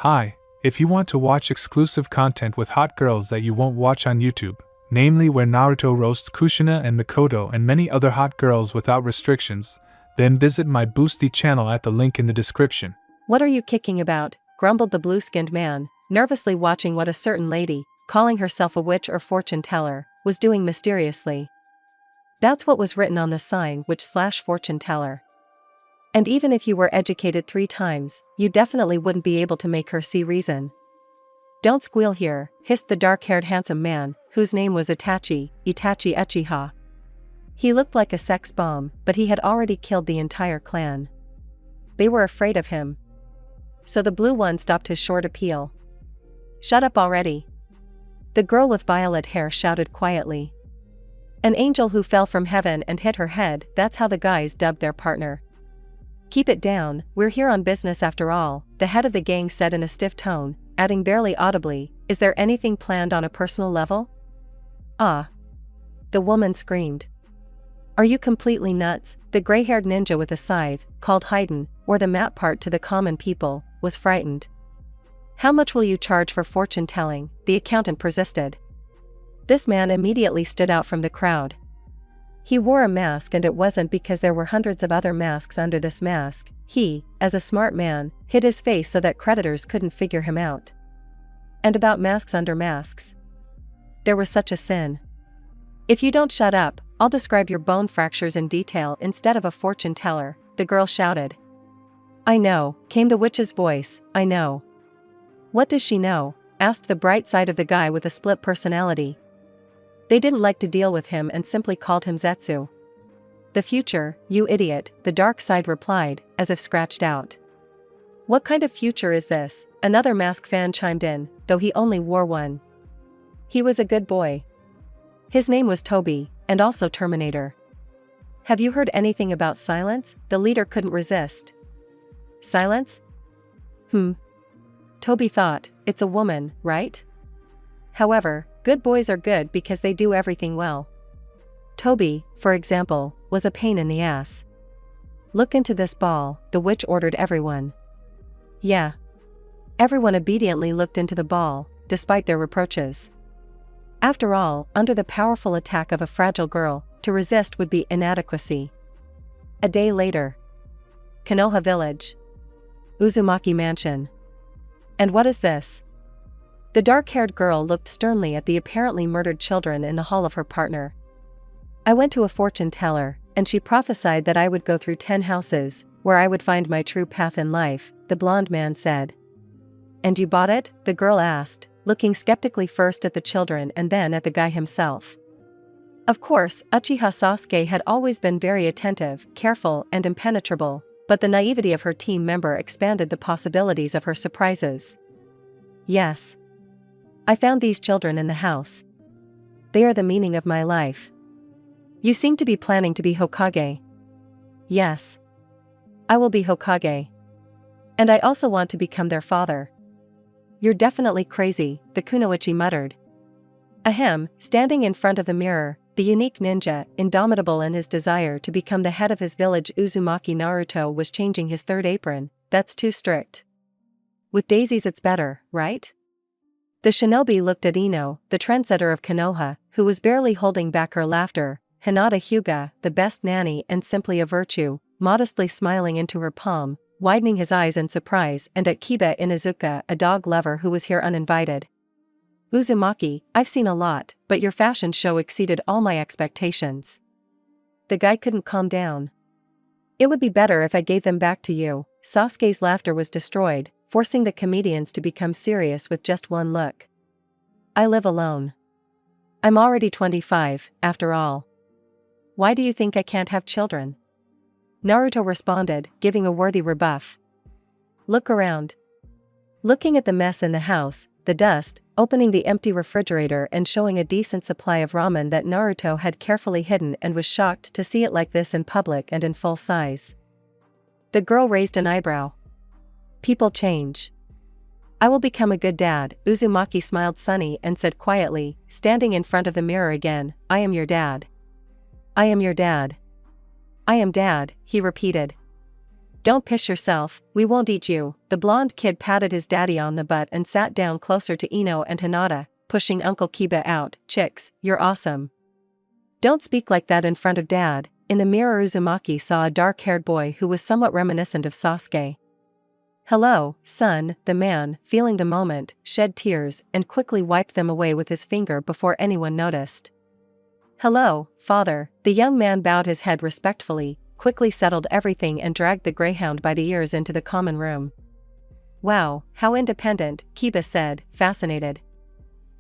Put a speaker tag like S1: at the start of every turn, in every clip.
S1: Hi, if you want to watch exclusive content with hot girls that you won't watch on YouTube, namely where Naruto roasts Kushina and Mikoto and many other hot girls without restrictions, then visit my Boosty channel at the link in the description.
S2: What are you kicking about? Grumbled the blue-skinned man, nervously watching what a certain lady, calling herself a witch or fortune teller, was doing mysteriously. That's what was written on the sign, witch/fortune teller. And even if you were educated 3 times, you definitely wouldn't be able to make her see reason. Don't squeal here, hissed the dark-haired handsome man, whose name was Itachi Uchiha. He looked like a sex bomb, but he had already killed the entire clan. They were afraid of him. So the blue one stopped his short appeal. Shut up already. The girl with violet hair shouted quietly. An angel who fell from heaven and hit her head, that's how the guys dubbed their partner. Keep it down, we're here on business after all, the head of the gang said in a stiff tone, adding barely audibly, is there anything planned on a personal level? Ah! The woman screamed. Are you completely nuts? The gray-haired ninja with a scythe, called Haiden, or the map part to the common people, was frightened. How much will you charge for fortune-telling? The accountant persisted. This man immediately stood out from the crowd. He wore a mask, and it wasn't because there were hundreds of other masks under this mask. He, as a smart man, hid his face so that creditors couldn't figure him out. And about masks under masks. There was such a sin. If you don't shut up, I'll describe your bone fractures in detail instead of a fortune teller, the girl shouted. I know, came the witch's voice, I know. What does she know? Asked the bright side of the guy with a split personality. They didn't like to deal with him and simply called him Zetsu. The future, you idiot, the dark side replied, as if scratched out. What kind of future is this? Another mask fan chimed in, though he only wore one. He was a good boy. His name was Toby, and also Terminator. Have you heard anything about silence? The leader couldn't resist. Silence? Toby thought, it's a woman, right? However, good boys are good because they do everything well. Toby, for example, was a pain in the ass. Look into this ball, the witch ordered everyone. Yeah. Everyone obediently looked into the ball, despite their reproaches. After all, under the powerful attack of a fragile girl, to resist would be inadequacy. A day later. Konoha Village. Uzumaki Mansion. And what is this? The dark-haired girl looked sternly at the apparently murdered children in the hall of her partner. I went to a fortune teller, and she prophesied that I would go through 10 houses, where I would find my true path in life, the blonde man said. And you bought it? The girl asked, looking skeptically first at the children and then at the guy himself. Of course, Uchiha Sasuke had always been very attentive, careful, and impenetrable, but the naivety of her team member expanded the possibilities of her surprises. Yes. I found these children in the house. They are the meaning of my life. You seem to be planning to be Hokage. Yes. I will be Hokage. And I also want to become their father. You're definitely crazy, the kunoichi muttered. Ahem, standing in front of the mirror, the unique ninja, indomitable in his desire to become the head of his village Uzumaki Naruto was changing his third apron. That's too strict. With daisies it's better, right? The shinobi looked at Ino, the trendsetter of Konoha, who was barely holding back her laughter, Hinata Hyuga, the best nanny and simply a virtue, modestly smiling into her palm, widening his eyes in surprise, and at Kiba Inuzuka, a dog lover who was here uninvited. Uzumaki, I've seen a lot, but your fashion show exceeded all my expectations. The guy couldn't calm down. It would be better if I gave them back to you. Sasuke's laughter was destroyed, forcing the comedians to become serious with just one look. I live alone. I'm already 25, after all. Why do you think I can't have children? Naruto responded, giving a worthy rebuff. Look around. Looking at the mess in the house, the dust, opening the empty refrigerator and showing a decent supply of ramen that Naruto had carefully hidden and was shocked to see it like this in public and in full size. The girl raised an eyebrow. People change. I will become a good dad, Uzumaki smiled sunny and said quietly, standing in front of the mirror again, I am your dad. I am your dad. I am dad, he repeated. Don't piss yourself, we won't eat you. The blonde kid patted his daddy on the butt and sat down closer to Ino and Hinata, pushing Uncle Kiba out. Chicks, you're awesome. Don't speak like that in front of Dad. In the mirror, Uzumaki saw a dark-haired boy who was somewhat reminiscent of Sasuke. Hello, son, the man, feeling the moment, shed tears and quickly wiped them away with his finger before anyone noticed. Hello, father. The young man bowed his head respectfully, quickly settled everything and dragged the greyhound by the ears into the common room. Wow, how independent, Kiba said, fascinated.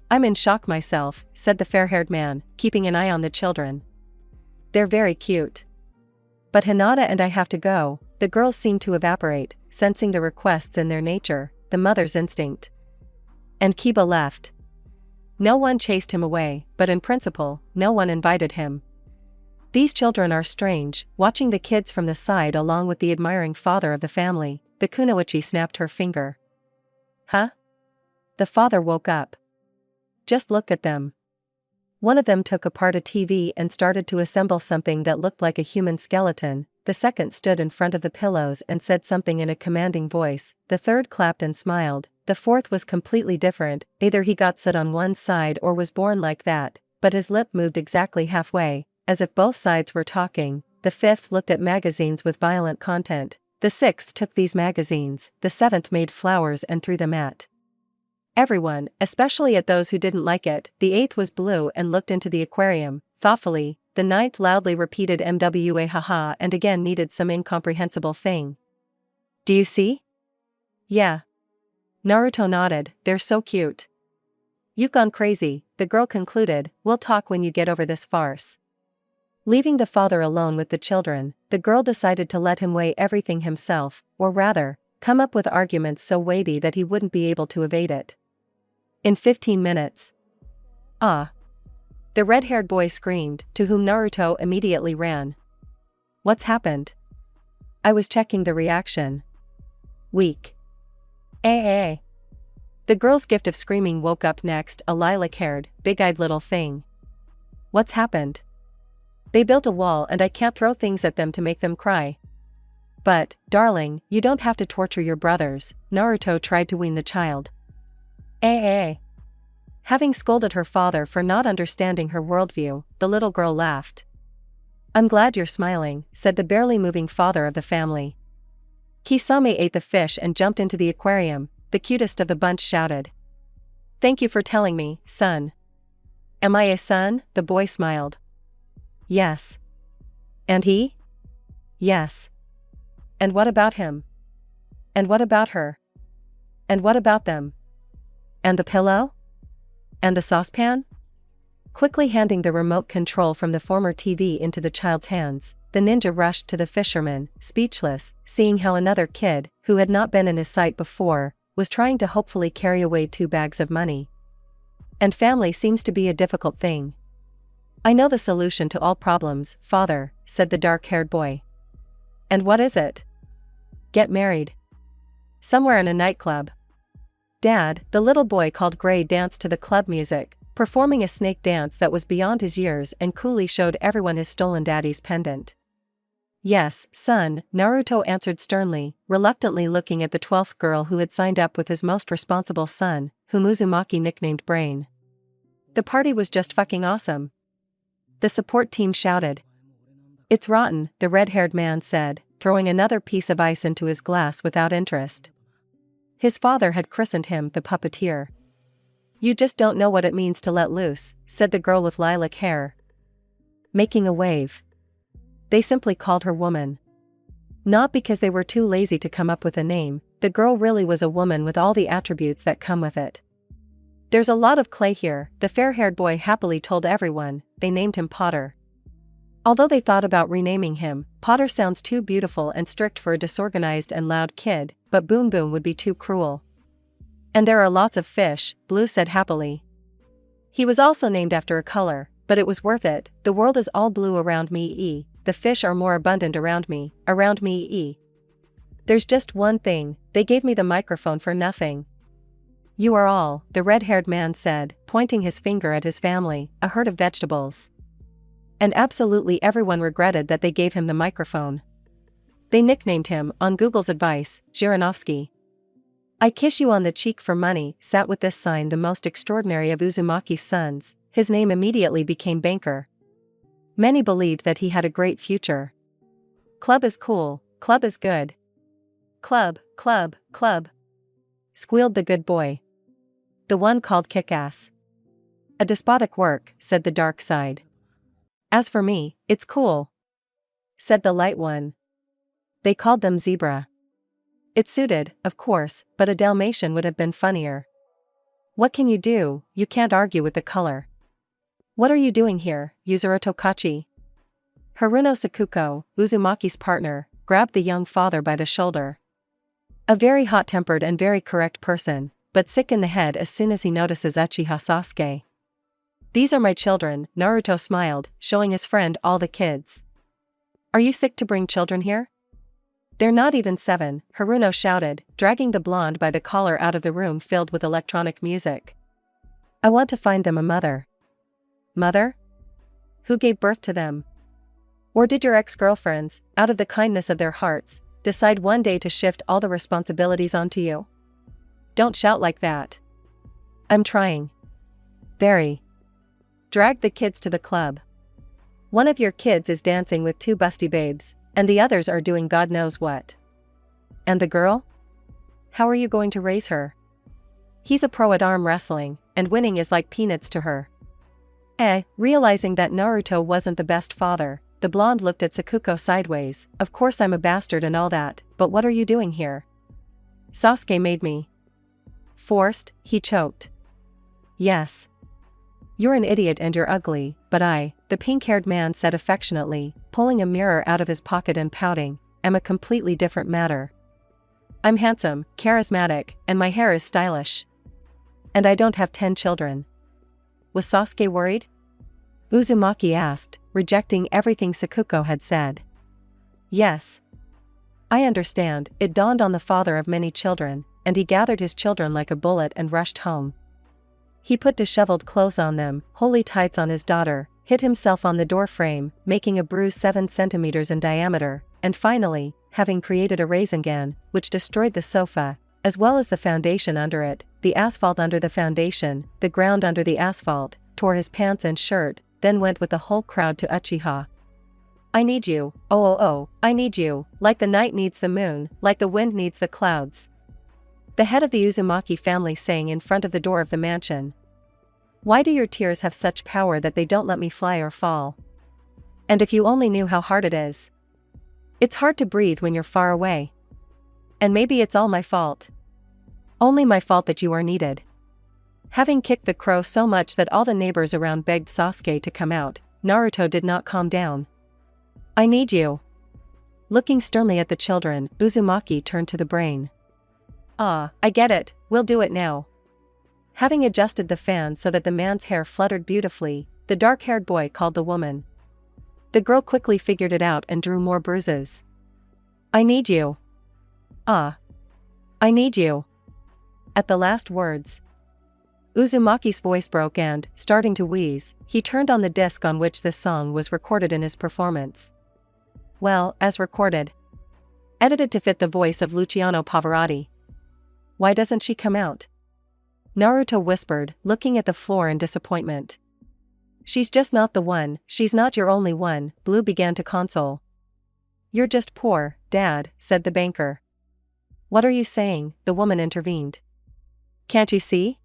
S2: I'm in shock myself, said the fair-haired man, keeping an eye on the children. They're very cute. But Hinata and I have to go. The girls seemed to evaporate, sensing the requests in their nature, the mother's instinct. And Kiba left. No one chased him away, but in principle, no one invited him. These children are strange. Watching the kids from the side along with the admiring father of the family, the kunoichi snapped her finger. Huh? The father woke up. Just look at them. One of them took apart a TV and started to assemble something that looked like a human skeleton. The second stood in front of the pillows and said something in a commanding voice. The third clapped and smiled. The fourth was completely different. Either he got set on one side or was born like that, but his lip moved exactly halfway, as if both sides were talking. The fifth looked at magazines with violent content. The sixth took these magazines. The seventh made flowers and threw them at everyone, especially at those who didn't like it. The eighth was blue and looked into the aquarium, thoughtfully. The ninth loudly repeated MWA haha and again needed some incomprehensible thing. Do you see? Yeah. Naruto nodded. They're so cute. You've gone crazy, the girl concluded. We'll talk when you get over this farce. Leaving the father alone with the children, the girl decided to let him weigh everything himself, or rather, come up with arguments so weighty that he wouldn't be able to evade it. In 15 minutes. Ah! The red-haired boy screamed, to whom Naruto immediately ran. What's happened? I was checking the reaction. Weak. Eh. The girl's gift of screaming woke up next, a lilac-haired, big-eyed little thing. What's happened? They built a wall and I can't throw things at them to make them cry. But, darling, you don't have to torture your brothers. Naruto tried to wean the child. Eh. Having scolded her father for not understanding her worldview, the little girl laughed. I'm glad you're smiling, said the barely moving father of the family. Kisame ate the fish and jumped into the aquarium. The cutest of the bunch shouted. Thank you for telling me, son. Am I a son? The boy smiled. Yes. And he? Yes. And what about him? And what about her? And what about them? And the pillow? And the saucepan? Quickly handing the remote control from the former TV into the child's hands, the ninja rushed to the fisherman, speechless, seeing how another kid, who had not been in his sight before, was trying to hopefully carry away 2 bags of money. And family seems to be a difficult thing. I know the solution to all problems, father, said the dark-haired boy. And what is it? Get married. Somewhere in a nightclub. Dad, the little boy called Gray danced to the club music, performing a snake dance that was beyond his years and coolly showed everyone his stolen daddy's pendant. Yes, son, Naruto answered sternly, reluctantly looking at the 12th girl who had signed up with his most responsible son, whom Uzumaki nicknamed Brain. The party was just fucking awesome. The support team shouted. It's rotten, the red-haired man said, throwing another piece of ice into his glass without interest. His father had christened him the puppeteer. You just don't know what it means to let loose, said the girl with lilac hair. Making a wave. They simply called her woman. Not because they were too lazy to come up with a name, the girl really was a woman with all the attributes that come with it. There's a lot of clay here, the fair-haired boy happily told everyone. They named him Potter. Although they thought about renaming him, Potter sounds too beautiful and strict for a disorganized and loud kid, but Boom Boom would be too cruel. And there are lots of fish, Blue said happily. He was also named after a color, but it was worth it. The world is all blue around me. The fish are more abundant around me. There's just one thing, they gave me the microphone for nothing. You are all, the red-haired man said, pointing his finger at his family, a herd of vegetables. And absolutely everyone regretted that they gave him the microphone. They nicknamed him, on Google's advice, Zhirinovsky. I kiss you on the cheek for money sat with this sign the most extraordinary of Uzumaki's sons. His name immediately became Banker. Many believed that he had a great future. Club is cool, club is good. Club, club, club, squealed the good boy. The one called Kick-Ass. A despotic work, said the dark side. As for me, it's cool, said the light one. They called them Zebra. It suited, of course, but a Dalmatian would have been funnier. What can you do? You can't argue with the color. What are you doing here, Yuzuru Tokachi? Haruno Sakuko, Uzumaki's partner, grabbed the young father by the shoulder. A very hot-tempered and very correct person, but sick in the head as soon as he notices Uchiha Sasuke. These are my children, Naruto smiled, showing his friend all the kids. Are you sick to bring children here? They're not even 7, Haruno shouted, dragging the blonde by the collar out of the room filled with electronic music. I want to find them a mother. Mother? Who gave birth to them? Or did your ex-girlfriends, out of the kindness of their hearts, decide one day to shift all the responsibilities onto you? Don't shout like that. I'm trying. Very. Drag the kids to the club. One of your kids is dancing with 2 busty babes, and the others are doing God knows what. And the girl? How are you going to raise her? He's a pro at arm wrestling, and winning is like peanuts to her. Realizing that Naruto wasn't the best father, the blonde looked at Sakuko sideways. Of course I'm a bastard and all that, but what are you doing here? Sasuke made me. Forced, he choked. Yes. You're an idiot and you're ugly, but I, the pink-haired man said affectionately, pulling a mirror out of his pocket and pouting, am a completely different matter. I'm handsome, charismatic, and my hair is stylish. And I don't have 10 children. Was Sasuke worried? Uzumaki asked, rejecting everything Sakuko had said. Yes. I understand, it dawned on the father of many children, and he gathered his children like a bullet and rushed home. He put disheveled clothes on them, holy tights on his daughter, hit himself on the door frame, making a bruise 7 centimeters in diameter, and finally, having created a Rasengan, which destroyed the sofa, as well as the foundation under it, the asphalt under the foundation, the ground under the asphalt, tore his pants and shirt, then went with the whole crowd to Uchiha. I need you, oh, I need you, like the night needs the moon, like the wind needs the clouds. The head of the Uzumaki family sang in front of the door of the mansion. Why do your tears have such power that they don't let me fly or fall? And if you only knew how hard it is. It's hard to breathe when you're far away. And maybe it's all my fault. Only my fault that you are needed. Having kicked the crow so much that all the neighbors around begged Sasuke to come out, Naruto did not calm down. I need you. Looking sternly at the children, Uzumaki turned to the brain. Ah, I get it, we'll do it now. Having adjusted the fan so that the man's hair fluttered beautifully, the dark-haired boy called the woman. The girl quickly figured it out and drew more bruises. I need you. Ah. I need you. At the last words, Uzumaki's voice broke and, starting to wheeze, he turned on the disc on which this song was recorded in his performance. Well, as recorded. Edited to fit the voice of Luciano Pavarotti. Why doesn't she come out? Naruto whispered, looking at the floor in disappointment. She's just not the one, she's not your only one, Blue began to console. You're just poor, Dad, said the banker. What are you saying? The woman intervened. Can't you see?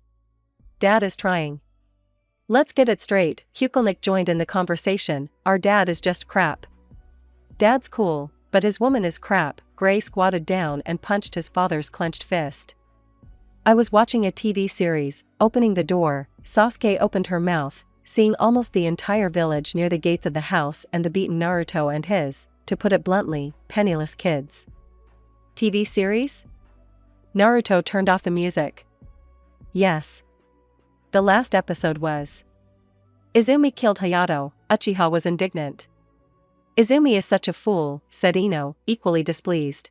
S2: Dad is trying. Let's get it straight, Hukelnik joined in the conversation, our dad is just crap. Dad's cool, but his woman is crap, Gray squatted down and punched his father's clenched fist. I was watching a TV series, opening the door, Sasuke opened her mouth, seeing almost the entire village near the gates of the house and the beaten Naruto and his, to put it bluntly, penniless kids. TV series? Naruto turned off the music. Yes. The last episode was. Izumi killed Hayato, Uchiha was indignant. Izumi is such a fool, said Ino, equally displeased.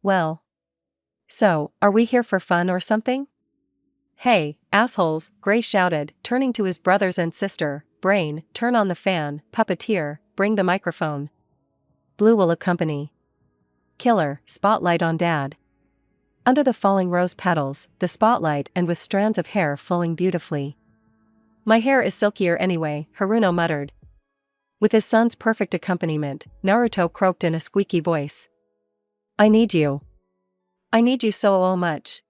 S2: Well. So, are we here for fun or something? Hey, assholes, Gray shouted, turning to his brothers and sister, Brain, turn on the fan, Puppeteer, bring the microphone. Blue will accompany. Killer, spotlight on Dad. Under the falling rose petals, the spotlight and with strands of hair flowing beautifully. My hair is silkier anyway, Haruno muttered. With his son's perfect accompaniment, Naruto croaked in a squeaky voice. I need you. I need you so much.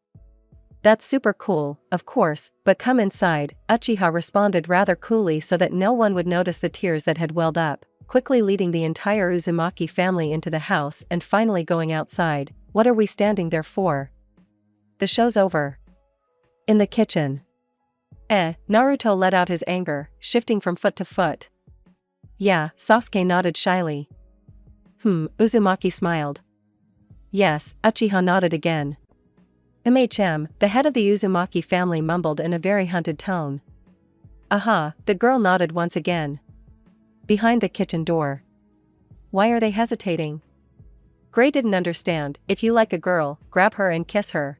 S2: That's super cool, of course, but come inside, Uchiha responded rather coolly so that no one would notice the tears that had welled up, quickly leading the entire Uzumaki family into the house and finally going outside. What are we standing there for? The show's over. In the kitchen. Naruto let out his anger, shifting from foot to foot. Yeah, Sasuke nodded shyly. Uzumaki smiled. Yes, Uchiha nodded again. The head of the Uzumaki family mumbled in a very hunted tone. Aha, the girl nodded once again. Behind the kitchen door. Why are they hesitating? Gray didn't understand. If you like a girl, grab her and kiss her.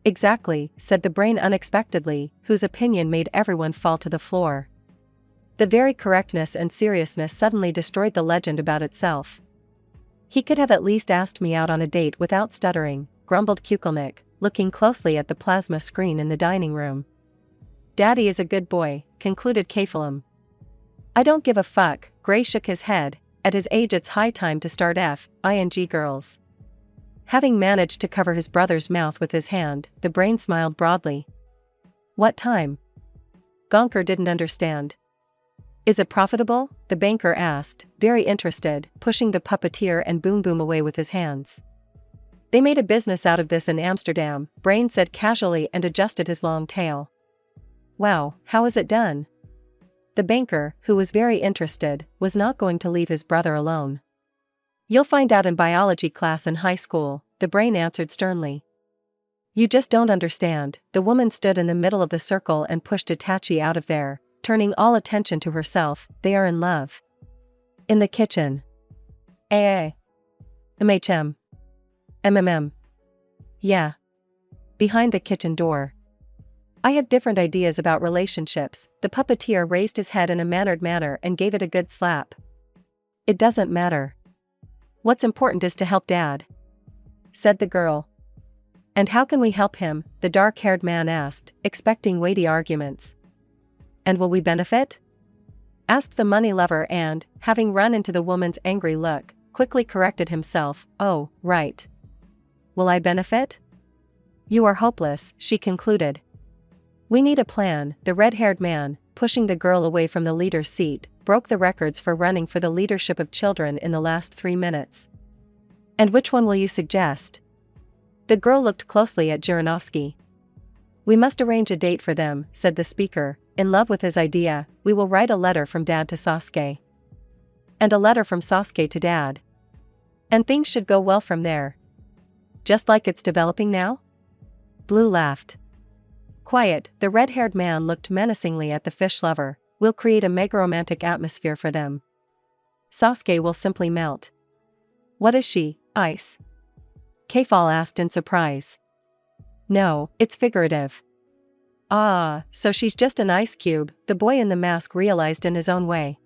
S2: Exactly, said the brain unexpectedly, whose opinion made everyone fall to the floor. The very correctness and seriousness suddenly destroyed the legend about itself. He could have at least asked me out on a date without stuttering, grumbled Kukulnik, looking closely at the plasma screen in the dining room. Daddy is a good boy, concluded Kephalem. I don't give a fuck, Gray shook his head. At his age it's high time to start ing girls. Having managed to cover his brother's mouth with his hand, the brain smiled broadly. What time? Gonker didn't understand. Is it profitable? The banker asked, very interested, pushing the puppeteer and Boom Boom away with his hands. They made a business out of this in Amsterdam, Brain said casually and adjusted his long tail. Wow, how is it done? The banker, who was very interested, was not going to leave his brother alone. You'll find out in biology class in high school, the brain answered sternly. You just don't understand. The woman stood in the middle of the circle and pushed Itachi out of there, turning all attention to herself. They are in love. In the kitchen. MHM. MMM. Yeah. Behind the kitchen door. I have different ideas about relationships. The puppeteer raised his head in a mannered manner and gave it a good slap. It doesn't matter. What's important is to help Dad, said the girl. And how can we help him? The dark-haired man asked, expecting weighty arguments. And will we benefit? Asked the money lover and, having run into the woman's angry look, quickly corrected himself. Oh, right. Will I benefit? You are hopeless, she concluded. We need a plan. The red-haired man, pushing the girl away from the leader's seat, broke the records for running for the leadership of children in the last 3 minutes. And which one will you suggest? The girl looked closely at Jiranovsky. We must arrange a date for them, said the speaker. In love with his idea, we will write a letter from Dad to Sasuke. And a letter from Sasuke to Dad. And things should go well from there. Just like it's developing now? Blue laughed. Quiet, the red-haired man looked menacingly at the fish lover. We'll create a mega-romantic atmosphere for them. Sasuke will simply melt. What is she, ice? Kefal asked in surprise. No, it's figurative. Ah, so she's just an ice cube, the boy in the mask realized in his own way.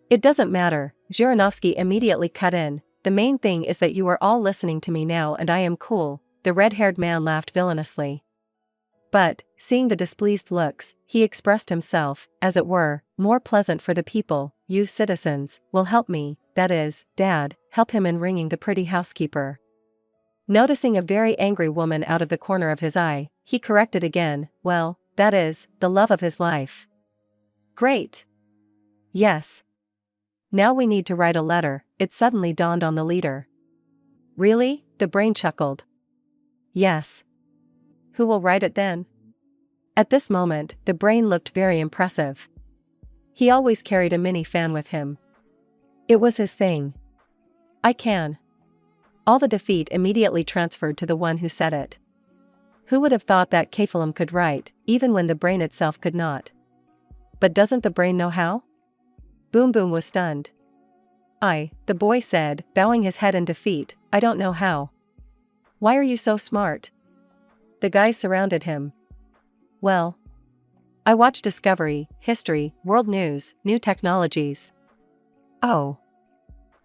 S2: It doesn't matter, Jiranovsky immediately cut in. The main thing is that you are all listening to me now and I am cool. The red-haired man laughed villainously. But, seeing the displeased looks, he expressed himself, as it were, more pleasant for the people. You citizens will help me, that is, Dad, help him in ringing the pretty housekeeper. Noticing a very angry woman out of the corner of his eye, he corrected again, well, that is, the love of his life. Great. Yes. Now we need to write a letter, it suddenly dawned on the leader. Really? The brain chuckled. Yes. Who will write it then? At this moment, the brain looked very impressive. He always carried a mini fan with him. It was his thing. I can. All the defeat immediately transferred to the one who said it. Who would have thought that Kephalem could write, even when the brain itself could not? But doesn't the brain know how? Boom Boom was stunned. The boy said, bowing his head in defeat, I don't know how. Why are you so smart? The guys surrounded him. Well, I watch Discovery, History, World News, New Technologies. Oh.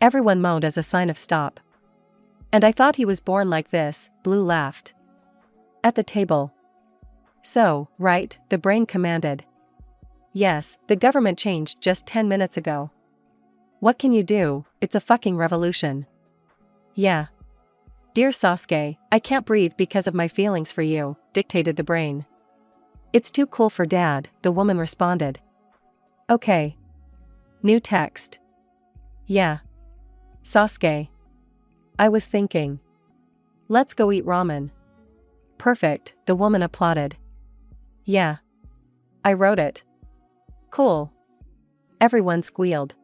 S2: Everyone moaned as a sign of stop. And I thought he was born like this, Blue laughed. At the table. So, right, the brain commanded. Yes, the government changed just 10 minutes ago. What can you do? It's a fucking revolution. Yeah. Dear Sasuke, I can't breathe because of my feelings for you, dictated the brain. It's too cool for dad, the woman responded. Okay. New text. Yeah. Sasuke. I was thinking. Let's go eat ramen. Perfect, the woman applauded. Yeah. I wrote it. Cool. Everyone squealed.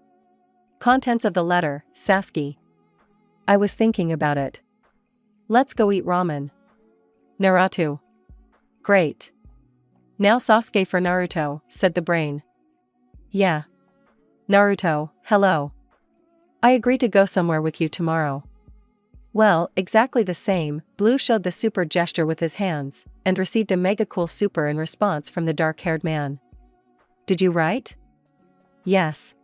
S2: Contents of the letter, Sasuke. I was thinking about it. Let's go eat ramen. Naruto. Great. Now Sasuke for Naruto, said the brain. Yeah. Naruto, hello. I agree to go somewhere with you tomorrow. Well, exactly the same, Blue showed the super gesture with his hands, and received a mega cool super in response from the dark-haired man. Did you write? Yes.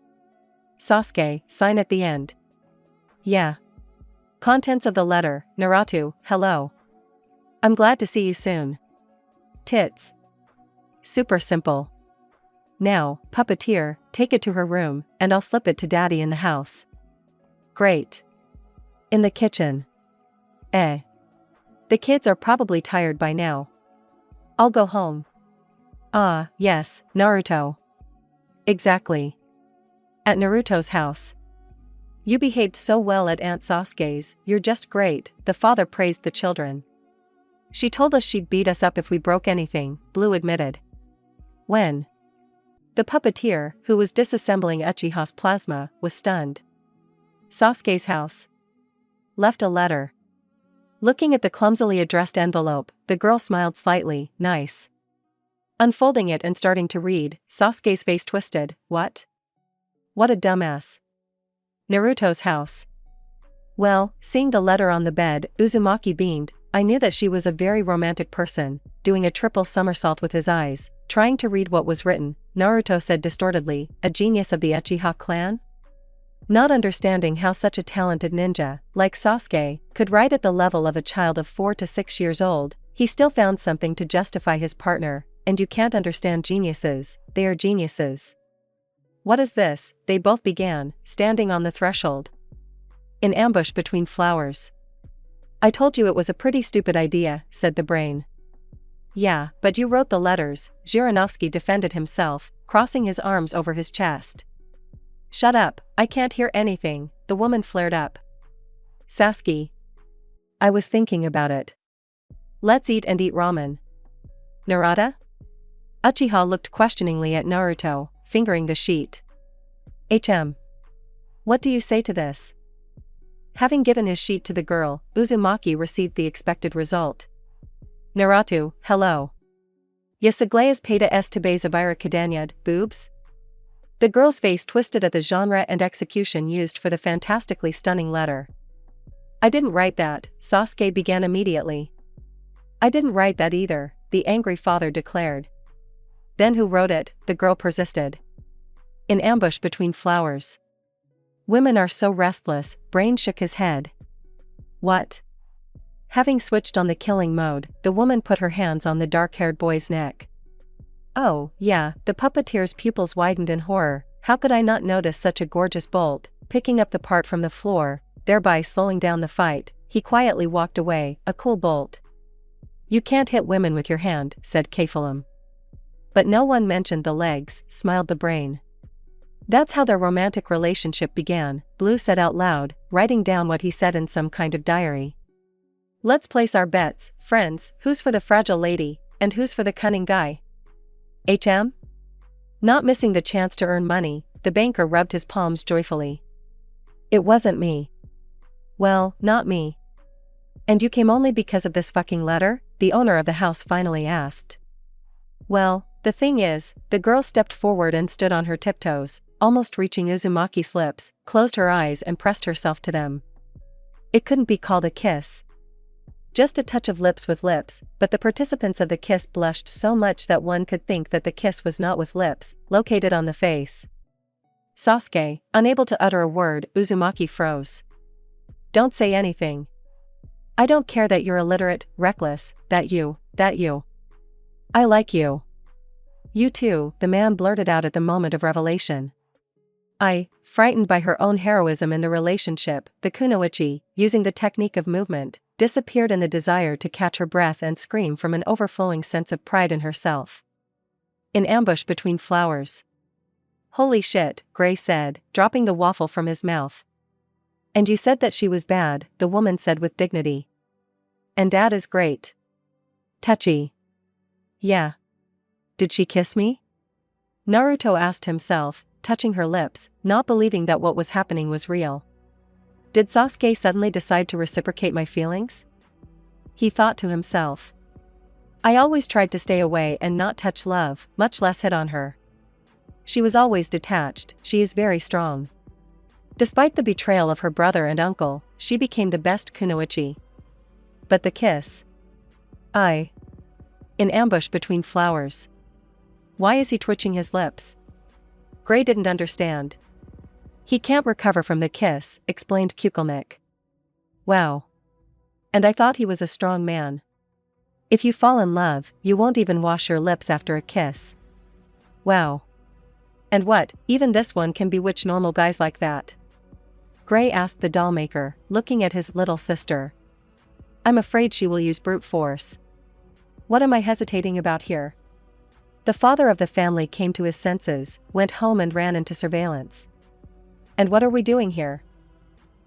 S2: Sasuke, sign at the end. Yeah. Contents of the letter, Naruto, hello. I'm glad to see you soon. Tits. Super simple. Now, puppeteer, take it to her room, and I'll slip it to daddy in the house. Great. In the kitchen. The kids are probably tired by now. I'll go home. Ah, yes, Naruto. Exactly. At Naruto's house. You behaved so well at Aunt Sasuke's, you're just great, the father praised the children. She told us she'd beat us up if we broke anything, Blue admitted. When? The puppeteer, who was disassembling Uchiha's plasma, was stunned. Sasuke's house. Left a letter. Looking at the clumsily addressed envelope, the girl smiled slightly, nice. Unfolding it and starting to read, Sasuke's face twisted, what? What a dumbass. Naruto's house. Well, seeing the letter on the bed, Uzumaki beamed. I knew that she was a very romantic person, doing a triple somersault with his eyes, trying to read what was written. Naruto said distortedly, a genius of the Uchiha clan? Not understanding how such a talented ninja, like Sasuke, could write at the level of a child of 4 to 6 years old, he still found something to justify his partner, and you can't understand geniuses, they are geniuses. What is this? They both began, standing on the threshold. In ambush between flowers. I told you it was a pretty stupid idea, said the brain. Yeah, but you wrote the letters, Zhirinovsky defended himself, crossing his arms over his chest. Shut up, I can't hear anything, the woman flared up. Sasuke. I was thinking about it. Let's eat and eat ramen. Narada? Uchiha looked questioningly at Naruto, fingering the sheet. What do you say to this? Having given his sheet to the girl, Uzumaki received the expected result. Naruto, hello. Yasaglayas peta estebe zabira kadanyad, boobs? The girl's face twisted at the genre and execution used for the fantastically stunning letter. I didn't write that, Sasuke began immediately. I didn't write that either, the angry father declared. Then who wrote it? The girl persisted. In ambush between flowers. Women are so restless, Brain shook his head. What? Having switched on the killing mode, the woman put her hands on the dark-haired boy's neck. Oh, yeah, the puppeteer's pupils widened in horror. How could I not notice such a gorgeous bolt? Picking up the part from the floor, thereby slowing down the fight, he quietly walked away, a cool bolt. You can't hit women with your hand, said Kephalem. But no one mentioned the legs, smiled the brain. That's how their romantic relationship began, Blue said out loud, writing down what he said in some kind of diary. Let's place our bets, friends, who's for the fragile lady, and who's for the cunning guy? Not missing the chance to earn money, the banker rubbed his palms joyfully. It wasn't me. Well, not me. And you came only because of this fucking letter? The owner of the house finally asked. Well, the thing is, the girl stepped forward and stood on her tiptoes, almost reaching Uzumaki's lips, closed her eyes and pressed herself to them. It couldn't be called a kiss. Just a touch of lips with lips, but the participants of the kiss blushed so much that one could think that the kiss was not with lips, located on the face. Sasuke, unable to utter a word, Uzumaki froze. Don't say anything. I don't care that you're illiterate, reckless, that you. I like you. You too, the man blurted out at the moment of revelation. Frightened by her own heroism in the relationship, the kunoichi, using the technique of movement, disappeared in the desire to catch her breath and scream from an overflowing sense of pride in herself. In ambush between flowers. Holy shit, Gray said, dropping the waffle from his mouth. And you said that she was bad, the woman said with dignity. And Dad is great. Touchy. Yeah. Did she kiss me? Naruto asked himself, touching her lips, not believing that what was happening was real. Did Sasuke suddenly decide to reciprocate my feelings? He thought to himself. I always tried to stay away and not touch love, much less hit on her. She was always detached, she is very strong. Despite the betrayal of her brother and uncle, she became the best kunoichi. But the kiss. In ambush between flowers. Why is he twitching his lips? Gray didn't understand. He can't recover from the kiss, explained Kukulnik. Wow. And I thought he was a strong man. If you fall in love, you won't even wash your lips after a kiss. Wow. And what, even this one can bewitch normal guys like that? Gray asked the dollmaker, looking at his little sister. I'm afraid she will use brute force. What am I hesitating about here? The father of the family came to his senses, went home and ran into surveillance. And what are we doing here?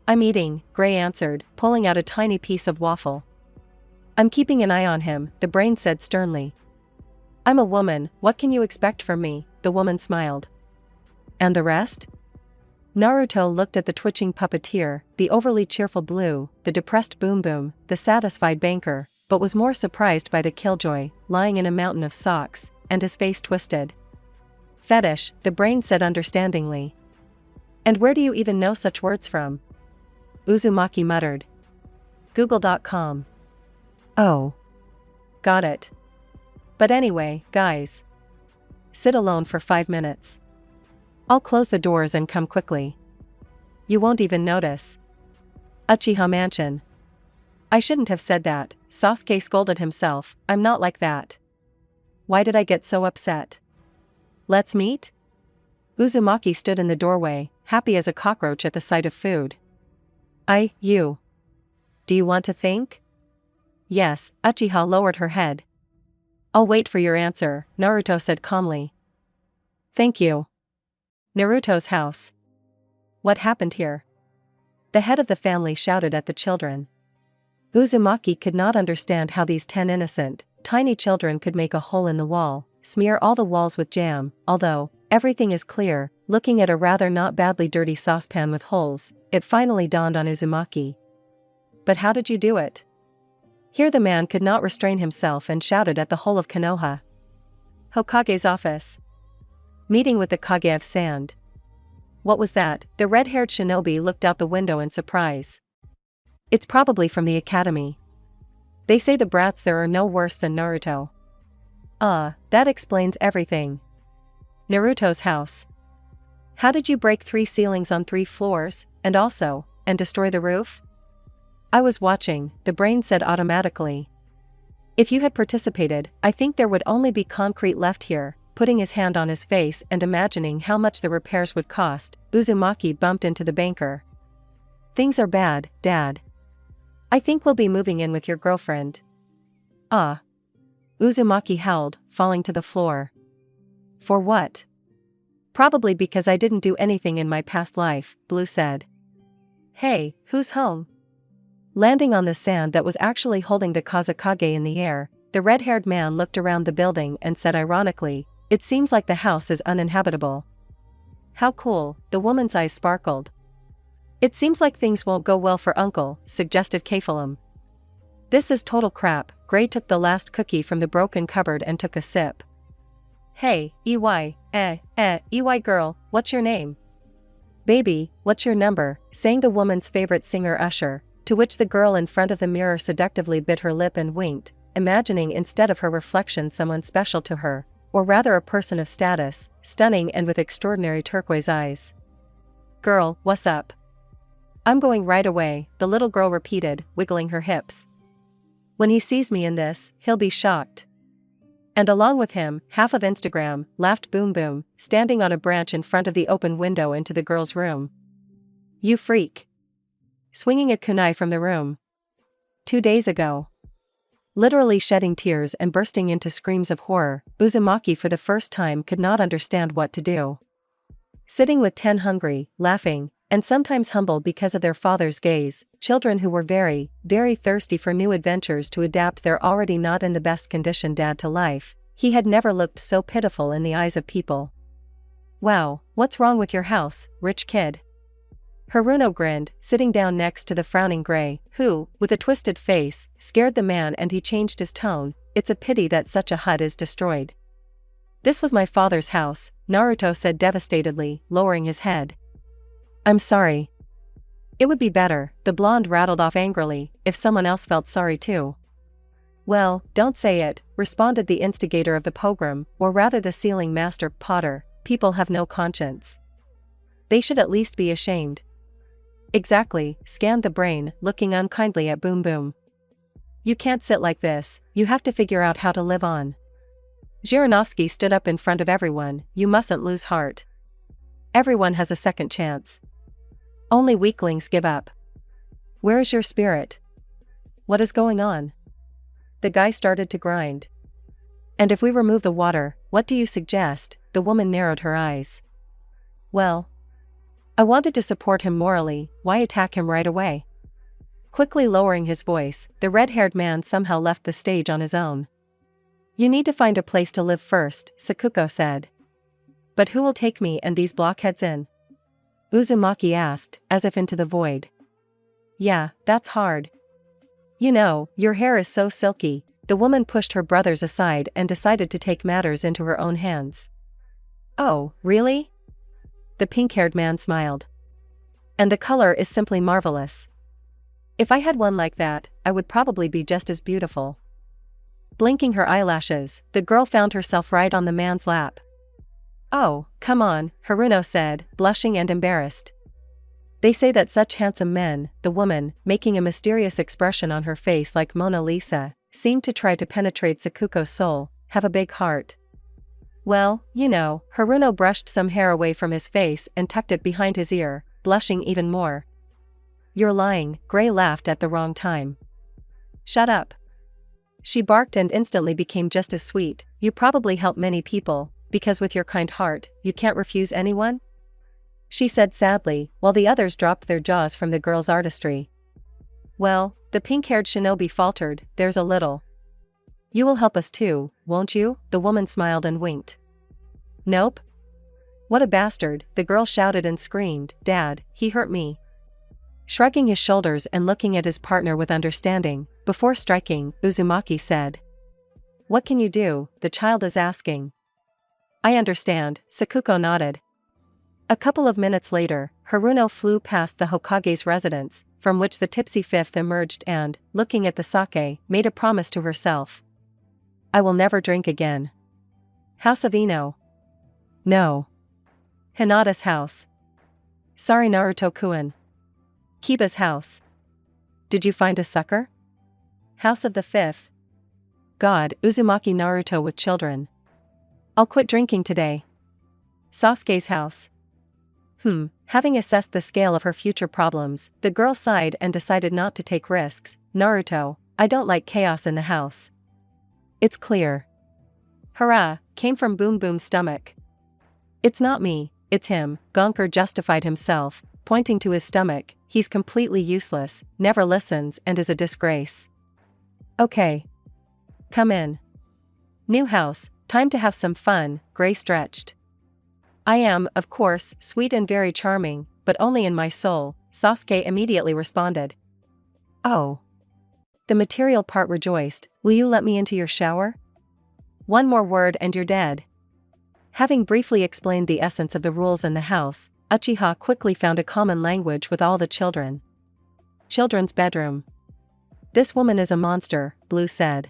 S2: I'm eating, Gray answered, pulling out a tiny piece of waffle. I'm keeping an eye on him, the brain said sternly. I'm a woman, what can you expect from me? The woman smiled. And the rest? Naruto looked at the twitching puppeteer, the overly cheerful Blue, the depressed Boom Boom, the satisfied banker, but was more surprised by the killjoy, lying in a mountain of socks, and his face twisted. Fetish, the brain said understandingly. And where do you even know such words from? Uzumaki muttered. Google.com. Oh. Got it. But anyway, guys. Sit alone for 5 minutes. I'll close the doors and come quickly. You won't even notice. Uchiha Mansion. I shouldn't have said that, Sasuke scolded himself, I'm not like that. Why did I get so upset? Let's meet? Uzumaki stood in the doorway, happy as a cockroach at the sight of food. You. Do you want to think? Yes, Uchiha lowered her head. I'll wait for your answer, Naruto said calmly. Thank you. Naruto's house. What happened here? The head of the family shouted at the children. Uzumaki could not understand how these 10 innocent, tiny children could make a hole in the wall, smear all the walls with jam, although, everything is clear, looking at a rather not badly dirty saucepan with holes, it finally dawned on Uzumaki. But how did you do it? Here the man could not restrain himself and shouted at the whole of Konoha. Hokage's office. Meeting with the Kage of Sand. What was that? The red-haired shinobi looked out the window in surprise. It's probably from the academy. They say the brats there are no worse than Naruto. That explains everything. Naruto's house. How did you break 3 ceilings on 3 floors, and destroy the roof? I was watching, the brain said automatically. If you had participated, I think there would only be concrete left here. Putting his hand on his face and imagining how much the repairs would cost, Uzumaki bumped into the banker. Things are bad, Dad. I think we'll be moving in with your girlfriend. Uzumaki howled, falling to the floor. For what? Probably because I didn't do anything in my past life, Blue said. Hey, who's home? Landing on the sand that was actually holding the Kazekage in the air, the red-haired man looked around the building and said ironically, it seems like the house is uninhabitable. How cool, the woman's eyes sparkled. It seems like things won't go well for Uncle, suggested Kephalem. This is total crap, Gray took the last cookie from the broken cupboard and took a sip. Hey, EY girl, what's your name? Baby, what's your number, sang the woman's favorite singer Usher, to which the girl in front of the mirror seductively bit her lip and winked, imagining instead of her reflection someone special to her, or rather a person of status, stunning and with extraordinary turquoise eyes. Girl, what's up? I'm going right away, the little girl repeated, wiggling her hips. When he sees me in this, he'll be shocked. And along with him, half of Instagram, laughed Boom Boom, standing on a branch in front of the open window into the girl's room. You freak. Swinging a kunai from the room. 2 days ago. Literally shedding tears and bursting into screams of horror, Uzumaki for the first time could not understand what to do. Sitting with 10 hungry, laughing, and sometimes humble because of their father's gaze, children who were very, very thirsty for new adventures to adapt their already not in the best condition dad to life, he had never looked so pitiful in the eyes of people. Wow, what's wrong with your house, rich kid? Haruno grinned, sitting down next to the frowning Gray, who, with a twisted face, scared the man, and he changed his tone. It's a pity that such a hut is destroyed. This was my father's house, Naruto said devastatedly, lowering his head. I'm sorry. It would be better, the blonde rattled off angrily, if someone else felt sorry too. Well, don't say it, responded the instigator of the pogrom, or rather the sealing master, Potter. People have no conscience. They should at least be ashamed. Exactly, scanned the brain, looking unkindly at Boom Boom. You can't sit like this, you have to figure out how to live on. Zhirinovsky stood up in front of everyone, you mustn't lose heart. Everyone has a second chance. Only weaklings give up. Where is your spirit? What is going on? The guy started to grind. And if we remove the water, what do you suggest? The woman narrowed her eyes. Well, I wanted to support him morally, why attack him right away? Quickly lowering his voice, the red-haired man somehow left the stage on his own. You need to find a place to live first, Sakuko said. But who will take me and these blockheads in? Uzumaki asked, as if into the void. Yeah, that's hard. You know, your hair is so silky. The woman pushed her brothers aside and decided to take matters into her own hands. Oh, really? The pink-haired man smiled. And the color is simply marvelous. If I had one like that, I would probably be just as beautiful. Blinking her eyelashes, the girl found herself right on the man's lap. Oh, come on, Haruno said, blushing and embarrassed. They say that such handsome men, the woman, making a mysterious expression on her face like Mona Lisa, seemed to try to penetrate Sakuko's soul, have a big heart. Well, you know, Haruno brushed some hair away from his face and tucked it behind his ear, blushing even more. You're lying, Gray laughed at the wrong time. Shut up. She barked and instantly became just as sweet. You probably help many people, because with your kind heart, you can't refuse anyone? She said sadly, while the others dropped their jaws from the girl's artistry. Well, the pink-haired shinobi faltered, there's a little. You will help us too, won't you? The woman smiled and winked. Nope. What a bastard, the girl shouted and screamed, Dad, he hurt me. Shrugging his shoulders and looking at his partner with understanding, before striking, Uzumaki said. What can you do? The child is asking. I understand, Sakuko nodded. A couple of minutes later, Haruno flew past the Hokage's residence, from which the tipsy fifth emerged and, looking at the sake, made a promise to herself. I will never drink again. House of Ino. No. Hinata's house. Sorry Naruto-kun. Kiba's house. Did you find a sucker? House of the fifth. God, Uzumaki Naruto with children. I'll quit drinking today. Sasuke's house. Having assessed the scale of her future problems, the girl sighed and decided not to take risks. Naruto, I don't like chaos in the house. It's clear. Hurrah, came from Boom Boom's stomach. It's not me, it's him, Gonker justified himself, pointing to his stomach. He's completely useless, never listens and is a disgrace. Okay. Come in. New house, time to have some fun, Gray stretched. I am, of course, sweet and very charming, but only in my soul, Sasuke immediately responded. Oh. The material part rejoiced, will you let me into your shower? One more word and you're dead. Having briefly explained the essence of the rules in the house, Uchiha quickly found a common language with all the children. Children's bedroom. This woman is a monster, Blue said.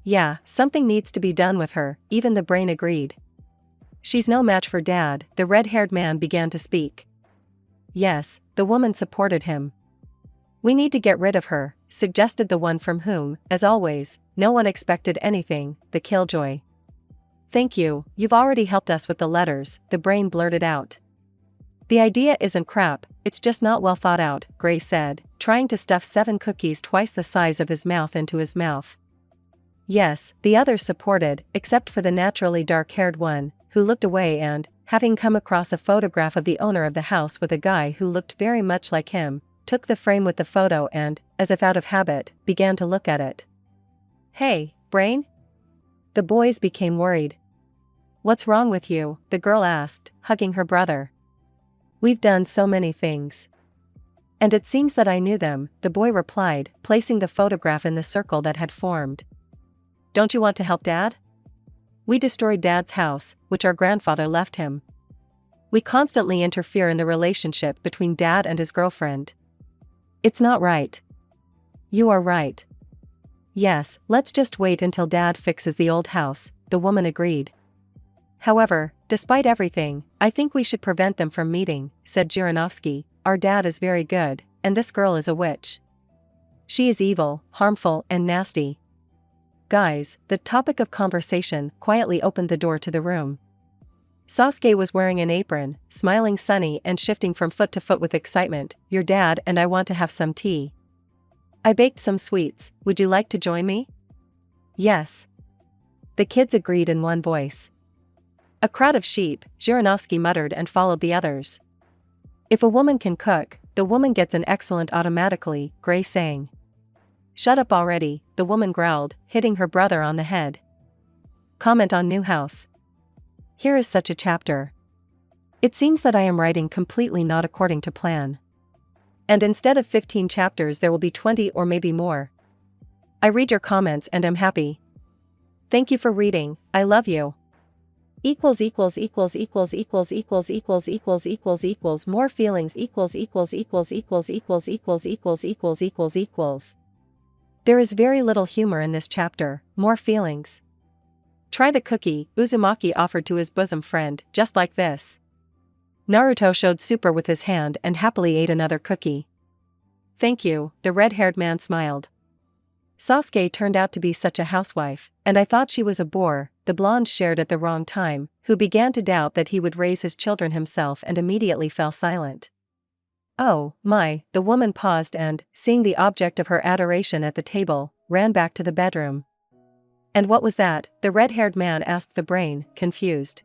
S2: Yeah, something needs to be done with her, even the brain agreed. She's no match for Dad, the red-haired man began to speak. Yes, the woman supported him. We need to get rid of her, suggested the one from whom, as always, no one expected anything, the killjoy. Thank you, you've already helped us with the letters, the brain blurted out. The idea isn't crap, it's just not well thought out, Gray said, trying to stuff 7 cookies twice the size of his mouth into his mouth. Yes, the others supported, except for the naturally dark-haired one, who looked away and, having come across a photograph of the owner of the house with a guy who looked very much like him, took the frame with the photo and, as if out of habit, began to look at it. Hey, Brain? The boys became worried. What's wrong with you? The girl asked, hugging her brother. We've done so many things. And it seems that I knew them, the boy replied, placing the photograph in the circle that had formed. Don't you want to help Dad? We destroyed Dad's house, which our grandfather left him. We constantly interfere in the relationship between Dad and his girlfriend. It's not right. You are right. Yes, let's just wait until Dad fixes the old house, the woman agreed. However, despite everything, I think we should prevent them from meeting, said Zhirinovsky. Our dad is very good, and this girl is a witch. She is evil, harmful, and nasty. Guys, the topic of conversation quietly opened the door to the room. Sasuke was wearing an apron, smiling sunny and shifting from foot to foot with excitement. Your dad and I want to have some tea. I baked some sweets, would you like to join me? Yes. The kids agreed in one voice. A crowd of sheep, Zhirinovsky muttered and followed the others. If a woman can cook, the woman gets an excellent automatically, Gray sang. Shut up already, the woman growled, hitting her brother on the head. Comment on new house. Here is such a chapter. It seems that I am writing completely not according to plan. And instead of 15 chapters there will be 20 or maybe more. I read your comments and am happy. Thank you for reading, I love you. Equals more feelings equals. There is very little humor in this chapter, more feelings. Try the cookie, Uzumaki offered to his bosom friend, just like this. Naruto showed super with his hand and happily ate another cookie. Thank you, the red-haired man smiled. Sasuke turned out to be such a housewife, and I thought she was a bore, the blonde shared at the wrong time, who began to doubt that he would raise his children himself and immediately fell silent. Oh, my, the woman paused and, seeing the object of her adoration at the table, ran back to the bedroom. And what was that? The red-haired man asked the brain, confused.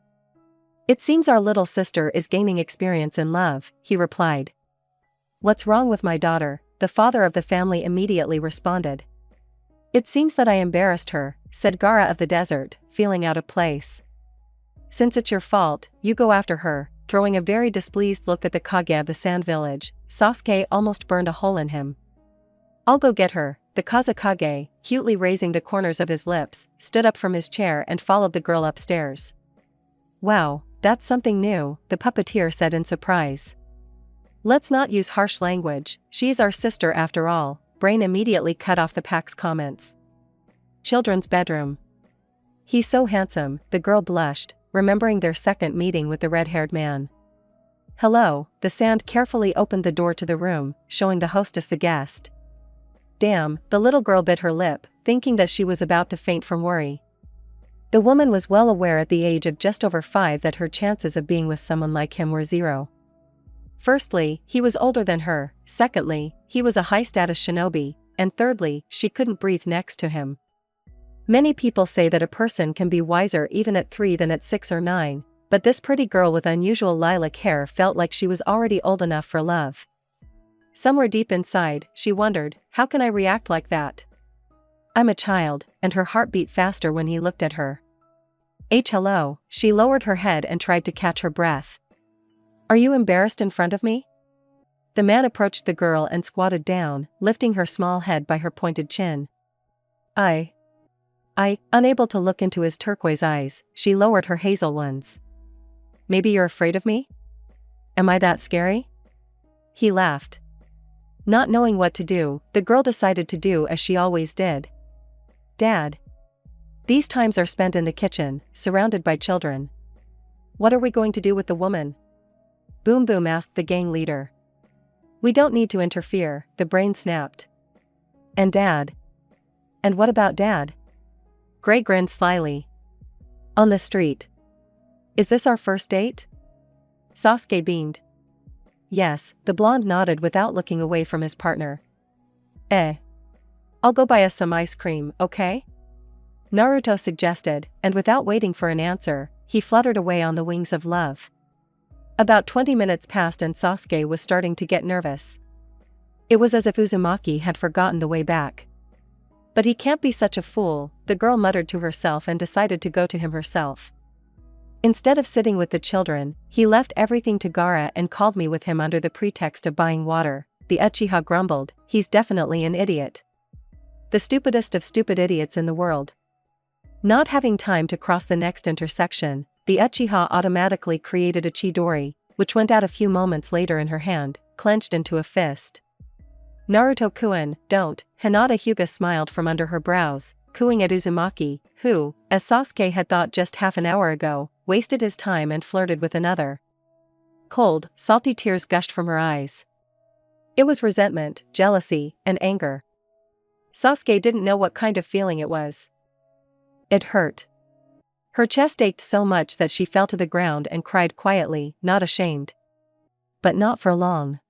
S2: It seems our little sister is gaining experience in love, he replied. What's wrong with my daughter? The father of the family immediately responded. It seems that I embarrassed her, said Gaara of the desert, feeling out of place. Since it's your fault, you go after her, throwing a very displeased look at the Kage of the Sand Village. Sasuke almost burned a hole in him. I'll go get her, the Kazekage, cutely raising the corners of his lips, stood up from his chair and followed the girl upstairs. Wow, that's something new, the puppeteer said in surprise. Let's not use harsh language, she's our sister after all. Brain immediately cut off the pack's comments. Children's bedroom. He's so handsome, the girl blushed, remembering their second meeting with the red-haired man. Hello, the sand carefully opened the door to the room, showing the hostess the guest. Damn, the little girl bit her lip, thinking that she was about to faint from worry. The woman was well aware at the age of just over 5 that her chances of being with someone like him were 0. Firstly, he was older than her, secondly, he was a high-status shinobi, and thirdly, she couldn't breathe next to him. Many people say that a person can be wiser even at 3 than at 6 or 9, but this pretty girl with unusual lilac hair felt like she was already old enough for love. Somewhere deep inside, she wondered, how can I react like that? I'm a child, and her heart beat faster when he looked at her. Hello, she lowered her head and tried to catch her breath. Are you embarrassed in front of me? The man approached the girl and squatted down, lifting her small head by her pointed chin. Unable to look into his turquoise eyes, she lowered her hazel ones. Maybe you're afraid of me? Am I that scary? He laughed. Not knowing what to do, the girl decided to do as she always did. Dad. These times are spent in the kitchen, surrounded by children. What are we going to do with the woman? Boom Boom asked the gang leader. We don't need to interfere, the brain snapped. And Dad? And what about Dad? Gray grinned slyly. On the street. Is this our first date? Sasuke beamed. Yes, the blonde nodded without looking away from his partner. I'll go buy us some ice cream, okay? Naruto suggested, and without waiting for an answer, he fluttered away on the wings of love. About 20 minutes passed and Sasuke was starting to get nervous. It was as if Uzumaki had forgotten the way back. But he can't be such a fool, the girl muttered to herself and decided to go to him herself. Instead of sitting with the children, he left everything to Gaara and called me with him under the pretext of buying water. The Uchiha grumbled, he's definitely an idiot. The stupidest of stupid idiots in the world. Not having time to cross the next intersection, the Uchiha automatically created a Chidori, which went out a few moments later in her hand, clenched into a fist. Naruto-kun, don't, Hinata Hyuga smiled from under her brows, cooing at Uzumaki, who, as Sasuke had thought just half an hour ago, wasted his time and flirted with another. Cold, salty tears gushed from her eyes. It was resentment, jealousy, and anger. Sasuke didn't know what kind of feeling it was. It hurt. Her chest ached so much that she fell to the ground and cried quietly, not ashamed. But not for long.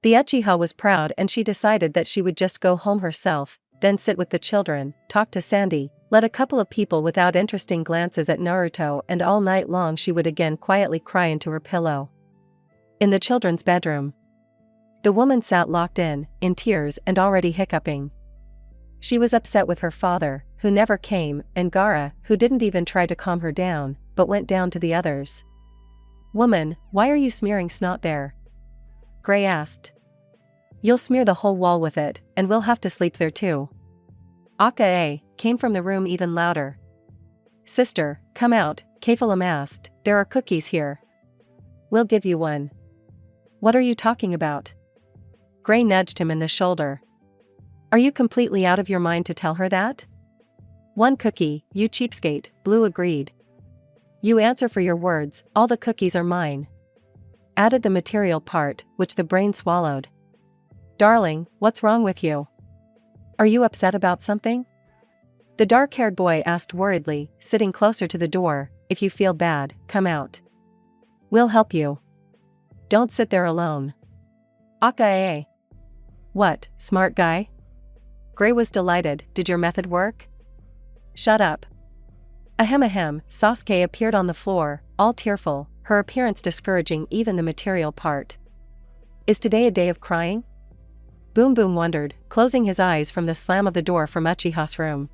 S2: The Uchiha was proud and she decided that she would just go home herself, then sit with the children, talk to Sandy, let a couple of people without interesting glances at Naruto, and all night long she would again quietly cry into her pillow. In the children's bedroom. The woman sat locked in tears and already hiccuping. She was upset with her father, who never came, and Gaara, who didn't even try to calm her down, but went down to the others. Woman, why are you smearing snot there? Gray asked. You'll smear the whole wall with it, and we'll have to sleep there too. Aka came from the room even louder. Sister, come out, Kephalam asked, there are cookies here. We'll give you one. What are you talking about? Gray nudged him in the shoulder. Are you completely out of your mind to tell her that? One cookie, you cheapskate, Blue agreed. You answer for your words, all the cookies are mine. Added the material part, which the brain swallowed. Darling, what's wrong with you? Are you upset about something? The dark-haired boy asked worriedly, sitting closer to the door, if you feel bad, come out. We'll help you. Don't sit there alone. Aka. What, smart guy? Gray was delighted, did your method work? Shut up. Ahem, Sasuke appeared on the floor, all tearful, her appearance discouraging even the material part. Is today a day of crying? Boom Boom wondered, closing his eyes from the slam of the door from Uchiha's room.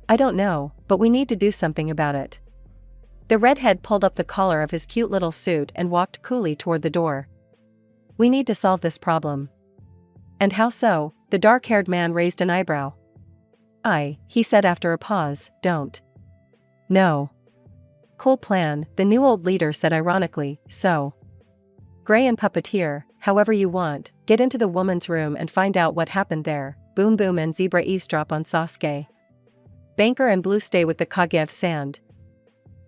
S2: I don't know, but we need to do something about it. The redhead pulled up the collar of his cute little suit and walked coolly toward the door. We need to solve this problem. And how so? The dark-haired man raised an eyebrow. He said after a pause, don't. No. Cool plan, the new old leader said ironically, so. Gray and Puppeteer, however you want, get into the woman's room and find out what happened there. Boom Boom and Zebra eavesdrop on Sasuke. Banker and Blue stay with the Kage of Sand.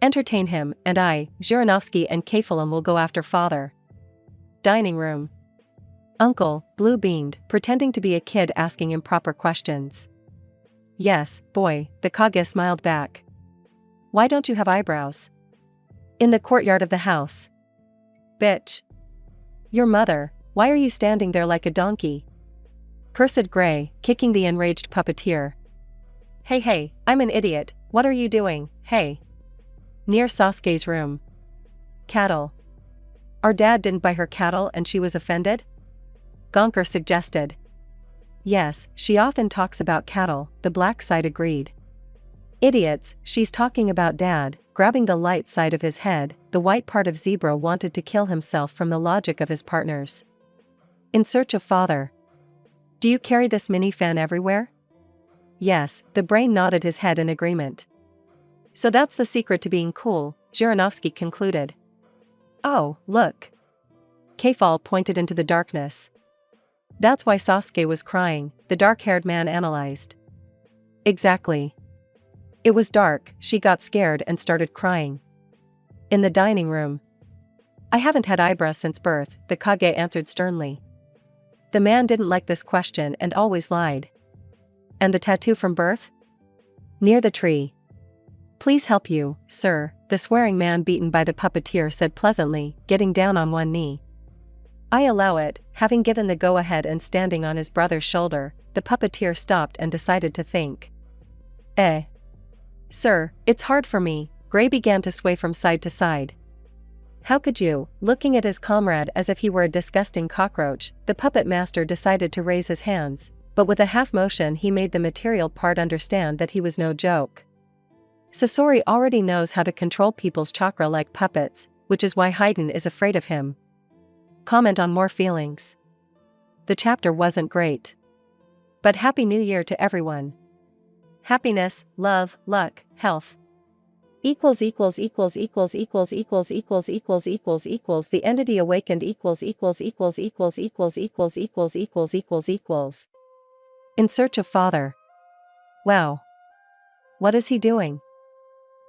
S2: Entertain him, and I, Zhiranovsky and Kephalam will go after father. Dining room. Uncle, Blue beamed, pretending to be a kid asking improper questions. Yes, boy, the Kage smiled back. Why don't you have eyebrows? In the courtyard of the house. Bitch. Your mother, why are you standing there like a donkey? Cursed Gray, kicking the enraged Puppeteer. Hey, I'm an idiot, what are you doing, hey? Near Sasuke's room. Cattle. Our dad didn't buy her cattle and she was offended? Gonker suggested. Yes, she often talks about cattle, the black side agreed. Idiots, she's talking about dad. Grabbing the light side of his head, the white part of Zebra wanted to kill himself from the logic of his partners. In search of father. Do you carry this mini-fan everywhere? Yes, the brain nodded his head in agreement. So that's the secret to being cool, Zhiranovsky concluded. Oh, look. Kefal pointed into the darkness. That's why Sasuke was crying, the dark-haired man analyzed. Exactly. It was dark, she got scared and started crying. In the dining room. I haven't had eyebrows since birth, the Kage answered sternly. The man didn't like this question and always lied. And the tattoo from birth? Near the tree. Please help you, sir, the swearing man beaten by the puppeteer said pleasantly, getting down on one knee. I allow it. Having given the go-ahead and standing on his brother's shoulder, the puppeteer stopped and decided to think. Sir, it's hard for me. Gray began to sway from side to side. How could you? Looking at his comrade as if he were a disgusting cockroach, the puppet master decided to raise his hands, but with a half motion he made the material part understand that he was no joke. Sasori already knows how to control people's chakra like puppets, which is why Haydn is afraid of him. Comment on more feelings. The chapter wasn't great. But Happy New Year to everyone. Happiness, love, luck, health. Equals equals equals equals equals equals equals equals equals equals the entity awakened equals equals equals equals equals equals equals equals equals equals. In search of father. Wow. What is he doing?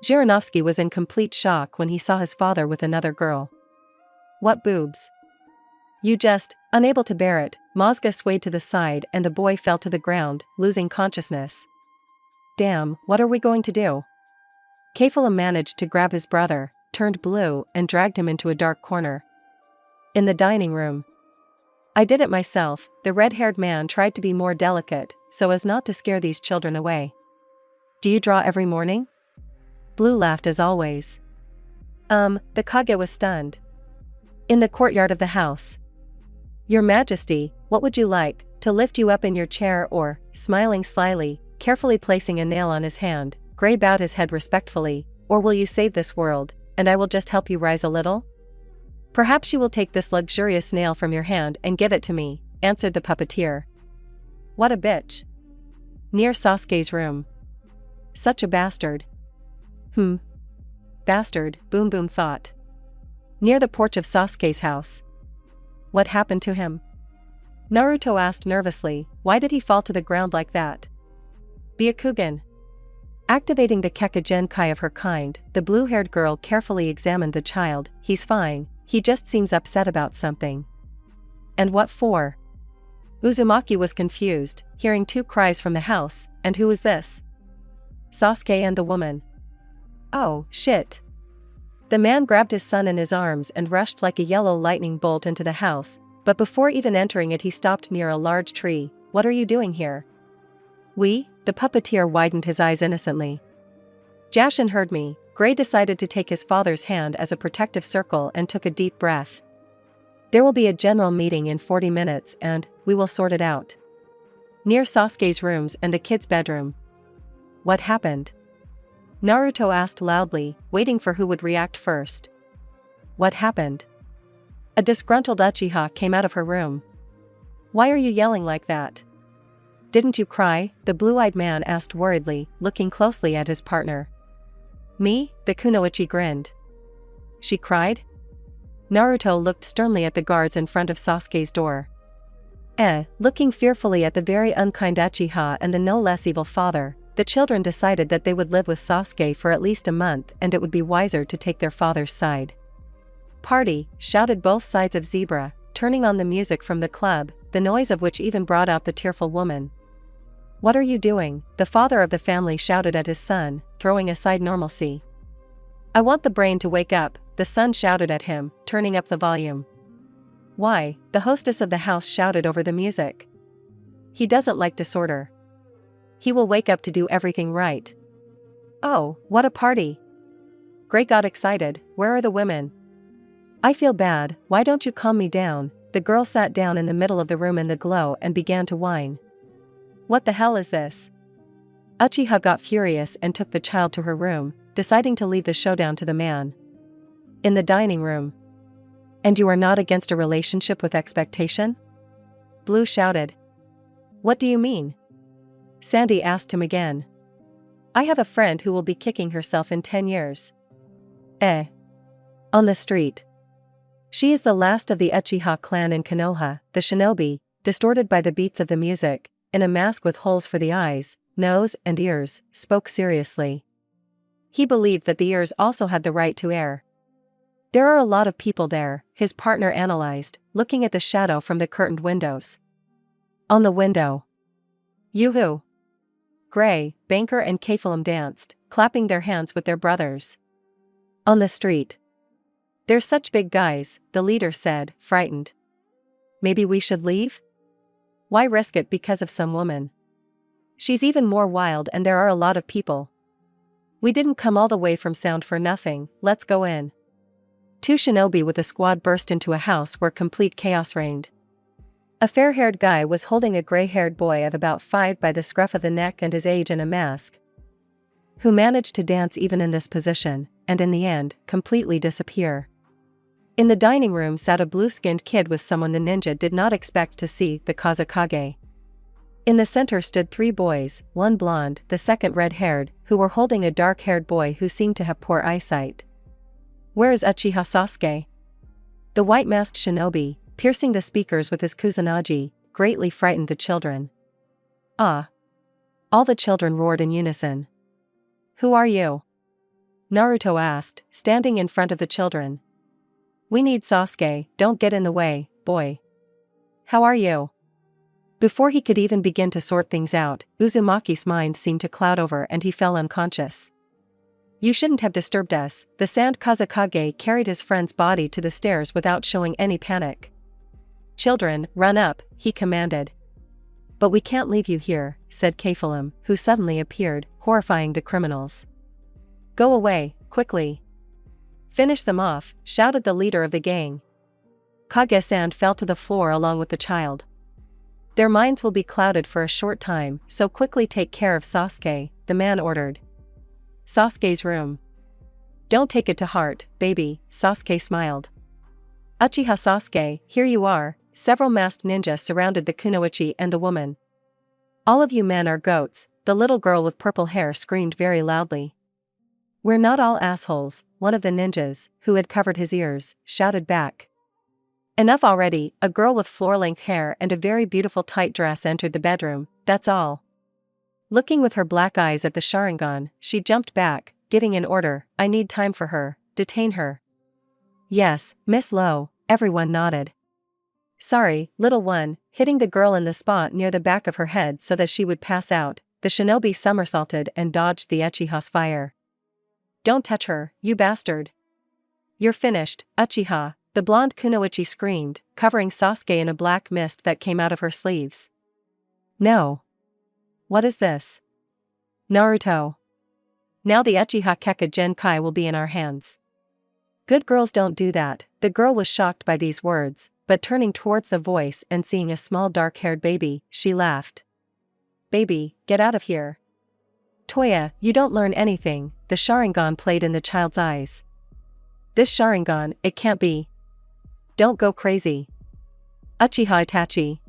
S2: Zhirinovsky was in complete shock when he saw his father with another girl. What boobs? You just, unable to bear it, Mozga swayed to the side and the boy fell to the ground, losing consciousness. Damn, what are we going to do? Kefala managed to grab his brother, turned blue, and dragged him into a dark corner. In the dining room. I did it myself, the red-haired man tried to be more delicate, so as not to scare these children away. Do you draw every morning? Blue laughed as always. The Kage was stunned. In the courtyard of the house. Your Majesty, what would you like, to lift you up in your chair or, smiling slyly, carefully placing a nail on his hand, Gray bowed his head respectfully, or will you save this world, and I will just help you rise a little? Perhaps you will take this luxurious nail from your hand and give it to me, answered the puppeteer. What a bitch. Near Sasuke's room. Such a bastard. Bastard, Boom Boom thought. Near the porch of Sasuke's house. What happened to him? Naruto asked nervously, why did he fall to the ground like that? Byakugan. Activating the Kekka Genkai of her kind, the blue-haired girl carefully examined the child. He's fine, he just seems upset about something. And what for? Uzumaki was confused, hearing two cries from the house, and who is this? Sasuke and the woman. Oh, shit. The man grabbed his son in his arms and rushed like a yellow lightning bolt into the house, but before even entering it he stopped near a large tree. What are you doing here? The puppeteer widened his eyes innocently. Jashin heard me. Gray decided to take his father's hand as a protective circle and took a deep breath. There will be a general meeting in 40 minutes and, we will sort it out. Near Sasuke's rooms and the kid's bedroom. What happened? Naruto asked loudly, waiting for who would react first. What happened? A disgruntled Uchiha came out of her room. Why are you yelling like that? Didn't you cry? The blue-eyed man asked worriedly, looking closely at his partner. Me? The kunoichi grinned. She cried? Naruto looked sternly at the guards in front of Sasuke's door. Looking fearfully at the very unkind Uchiha and the no less evil father, the children decided that they would live with Sasuke for at least a month and it would be wiser to take their father's side. Party, shouted both sides of Zebra, turning on the music from the club, the noise of which even brought out the tearful woman. What are you doing? The father of the family shouted at his son, throwing aside normalcy. I want the brain to wake up, the son shouted at him, turning up the volume. Why? The hostess of the house shouted over the music. He doesn't like disorder. He will wake up to do everything right. Oh, what a party! Gray got excited. Where are the women? I feel bad, why don't you calm me down? The girl sat down in the middle of the room in the glow and began to whine. What the hell is this? Uchiha got furious and took the child to her room, deciding to leave the showdown to the man. In the dining room. And you are not against a relationship with expectation? Blue shouted. What do you mean? Sandy asked him again. I have a friend who will be kicking herself in 10 years. On the street. She is the last of the Uchiha clan in Konoha, the shinobi, distorted by the beats of the music, in a mask with holes for the eyes, nose, and ears, spoke seriously. He believed that the ears also had the right to air. There are a lot of people there, his partner analyzed, looking at the shadow from the curtained windows. On the window. Yoo-hoo! Gray, Banker and Kephilim danced, clapping their hands with their brothers. On the street. They're such big guys, the leader said, frightened. Maybe we should leave? Why risk it because of some woman? She's even more wild and there are a lot of people. We didn't come all the way from Sound for nothing, let's go in. Two shinobi with a squad burst into a house where complete chaos reigned. A fair-haired guy was holding a gray-haired boy of about 5 by the scruff of the neck and his age in a mask, who managed to dance even in this position, and in the end, completely disappear. In the dining room sat a blue-skinned kid with someone the ninja did not expect to see, the Kazakage. In the center stood 3 boys, one blonde, the second red-haired, who were holding a dark-haired boy who seemed to have poor eyesight. Where is Uchiha Sasuke? The white-masked shinobi, piercing the speakers with his kusanagi, greatly frightened the children. Ah! All the children roared in unison. Who are you? Naruto asked, standing in front of the children. We need Sasuke, don't get in the way, boy. How are you? Before he could even begin to sort things out, Uzumaki's mind seemed to cloud over and he fell unconscious. You shouldn't have disturbed us. The Sand Kazakage carried his friend's body to the stairs without showing any panic. Children, run up, he commanded. But we can't leave you here, said Kephilim, who suddenly appeared, horrifying the criminals. Go away, quickly. Finish them off, shouted the leader of the gang. Kage-san fell to the floor along with the child. Their minds will be clouded for a short time, so quickly take care of Sasuke, the man ordered. Sasuke's room. Don't take it to heart, baby, Sasuke smiled. Uchiha Sasuke, here you are. Several masked ninjas surrounded the kunoichi and the woman. All of you men are goats, the little girl with purple hair screamed very loudly. We're not all assholes, one of the ninjas, who had covered his ears, shouted back. Enough already, a girl with floor-length hair and a very beautiful tight dress entered the bedroom, that's all. Looking with her black eyes at the Sharingan, she jumped back, giving an order, I need time for her, detain her. Yes, Miss Lowe, everyone nodded. Sorry, little one, hitting the girl in the spot near the back of her head so that she would pass out, the shinobi somersaulted and dodged the Uchiha's fire. Don't touch her, you bastard. You're finished, Uchiha, the blonde kunoichi screamed, covering Sasuke in a black mist that came out of her sleeves. No. What is this? Naruto. Now the Uchiha Kekka Genkai will be in our hands. Good girls don't do that, the girl was shocked by these words, but turning towards the voice and seeing a small dark-haired baby, she laughed. Baby, get out of here. Toya, you don't learn anything, the Sharingan played in the child's eyes. This Sharingan, it can't be. Don't go crazy. Uchiha Itachi.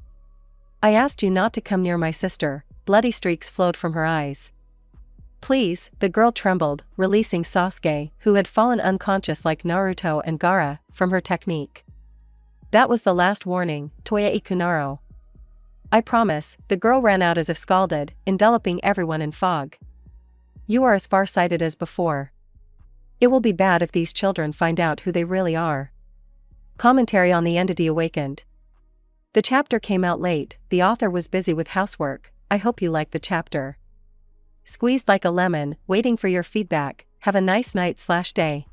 S2: I asked you not to come near my sister, bloody streaks flowed from her eyes. Please, the girl trembled, releasing Sasuke, who had fallen unconscious like Naruto and Gaara, from her technique. That was the last warning, Toya Ikunaro. I promise, the girl ran out as if scalded, enveloping everyone in fog. You are as far-sighted as before. It will be bad if these children find out who they really are. Commentary on the entity awakened. The chapter came out late, the author was busy with housework, I hope you like the chapter. Squeezed like a lemon, waiting for your feedback, have a nice night/day.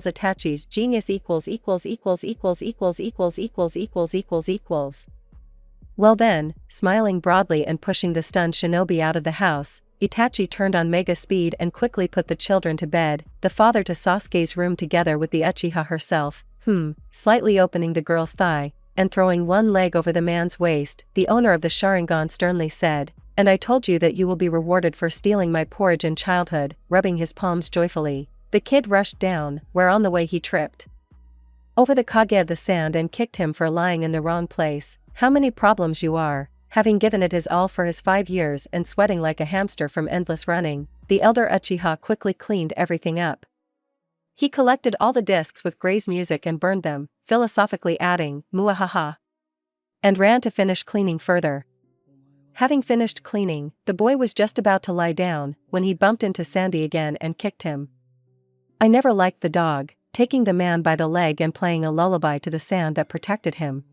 S2: Itachi's genius Well then, smiling broadly and pushing the stunned shinobi out of the house, Itachi turned on mega speed and quickly put the children to bed, the father to Sasuke's room together with the Uchiha herself, slightly opening the girl's thigh, and throwing one leg over the man's waist, the owner of the Sharingan sternly said, and I told you that you will be rewarded for stealing my porridge in childhood, rubbing his palms joyfully. The kid rushed down, where on the way he tripped over the Kage of the sand and kicked him for lying in the wrong place. How many problems you are, having given it his all for his 5 years and sweating like a hamster from endless running. The elder Uchiha quickly cleaned everything up. He collected all the discs with Gray's music and burned them, philosophically adding, muahaha, and ran to finish cleaning further. Having finished cleaning, the boy was just about to lie down, when he bumped into Sandy again and kicked him. I never liked the dog, taking the man by the leg and playing a lullaby to the sand that protected him.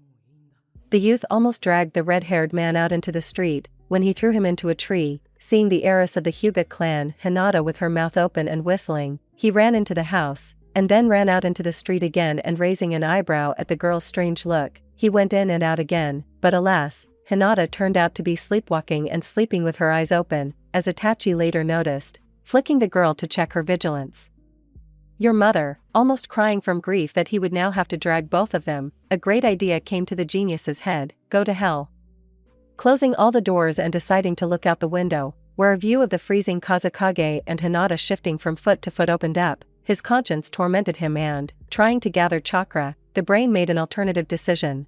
S2: The youth almost dragged the red-haired man out into the street, when he threw him into a tree. Seeing the heiress of the Hyuga clan, Hinata, with her mouth open and whistling, he ran into the house, and then ran out into the street again, and raising an eyebrow at the girl's strange look, he went in and out again, but alas, Hinata turned out to be sleepwalking and sleeping with her eyes open, as Itachi later noticed, flicking the girl to check her vigilance. Your mother, almost crying from grief that he would now have to drag both of them. A great idea came to the genius's head: go to hell. Closing all the doors and deciding to look out the window, where a view of the freezing Kazekage and Hinata shifting from foot to foot opened up, his conscience tormented him and, trying to gather chakra, the brain made an alternative decision.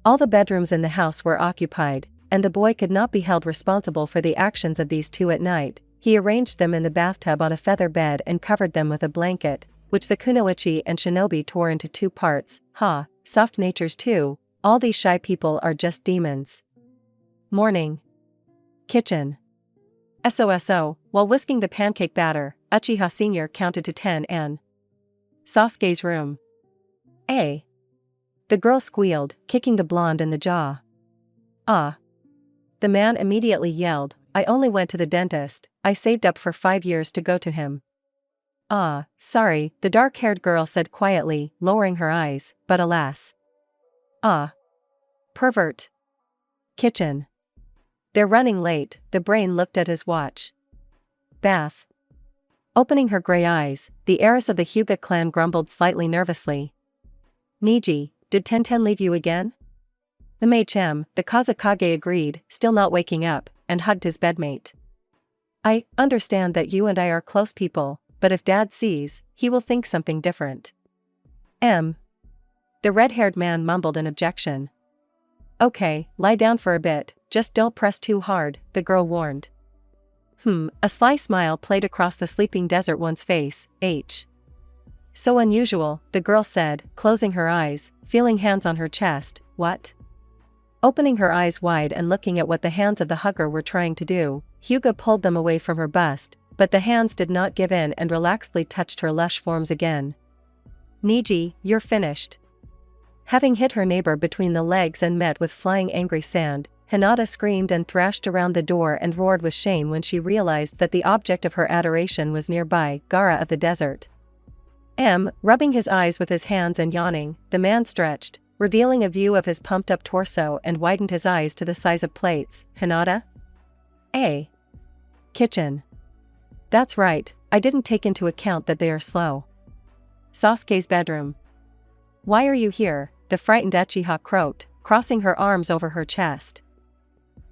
S2: All the bedrooms in the house were occupied, and the boy could not be held responsible for the actions of these two at night. He arranged them in the bathtub on a feather bed and covered them with a blanket, which the kunoichi and shinobi tore into two parts. Ha, soft natures too, all these shy people are just demons. Morning. Kitchen. SOSO, while whisking the pancake batter, Uchiha Sr. counted to 10 and Sasuke's room. A. The girl squealed, kicking the blonde in the jaw. Ah. The man immediately yelled, I only went to the dentist, I saved up for 5 years to go to him. Ah, sorry, the dark-haired girl said quietly, lowering her eyes, but alas. Ah. Pervert. Kitchen. They're running late, the brain looked at his watch. Bath. Opening her gray eyes, the heiress of the Hyuga clan grumbled slightly nervously. Niji, did Tenten leave you again? The MHM, the Kazekage agreed, still not waking up, and hugged his bedmate. I understand that you and I are close people, but if Dad sees, he will think something different. The red-haired man mumbled an objection. Okay, lie down for a bit, just don't press too hard, the girl warned. A sly smile played across the sleeping desert one's face. So unusual, the girl said, closing her eyes, feeling hands on her chest. What? Opening her eyes wide and looking at what the hands of the hugger were trying to do, Hyuga pulled them away from her bust, but the hands did not give in and relaxedly touched her lush forms again. Niji, you're finished. Having hit her neighbor between the legs and met with flying angry sand, Hinata screamed and thrashed around the door and roared with shame when she realized that the object of her adoration was nearby. Gaara of the desert. Rubbing his eyes with his hands and yawning, the man stretched, revealing a view of his pumped-up torso and widened his eyes to the size of plates. Hinata? Kitchen. That's right, I didn't take into account that they are slow. Sasuke's bedroom. Why are you here? The frightened Uchiha croaked, crossing her arms over her chest.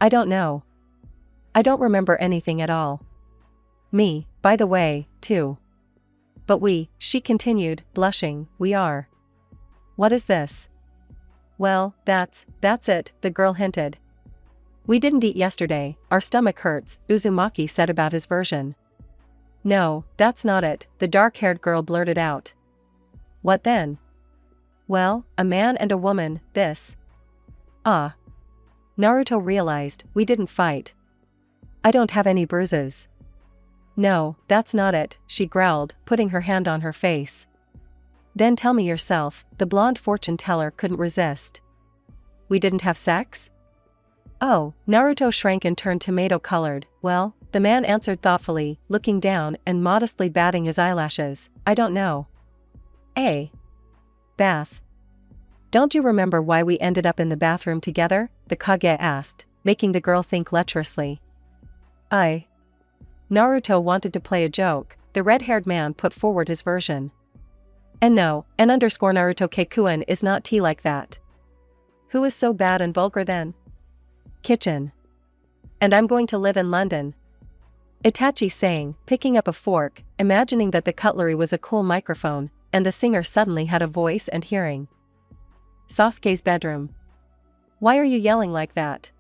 S2: I don't know. I don't remember anything at all. Me, by the way, too. But she continued, blushing, we are. What is this? Well, that's it, the girl hinted. We didn't eat yesterday, our stomach hurts, Uzumaki said about his version. No, that's not it, the dark-haired girl blurted out. What then? Well, a man and a woman, this. Ah. Naruto realized, we didn't fight. I don't have any bruises. No, that's not it, she growled, putting her hand on her face. Then tell me yourself, the blonde fortune teller couldn't resist. We didn't have sex? Oh, Naruto shrank and turned tomato-colored. Well, the man answered thoughtfully, looking down and modestly batting his eyelashes, I don't know. Bath. Don't you remember why we ended up in the bathroom together? The Kage asked, making the girl think lecherously. Naruto wanted to play a joke. The red-haired man put forward his version. And no, N_Naruto Kekuen is not tea like that. Who is so bad and vulgar then? Kitchen. And I'm going to live in London. Itachi sang, picking up a fork, imagining that the cutlery was a cool microphone, and the singer suddenly had a voice and hearing. Sasuke's bedroom. Why are you yelling like that?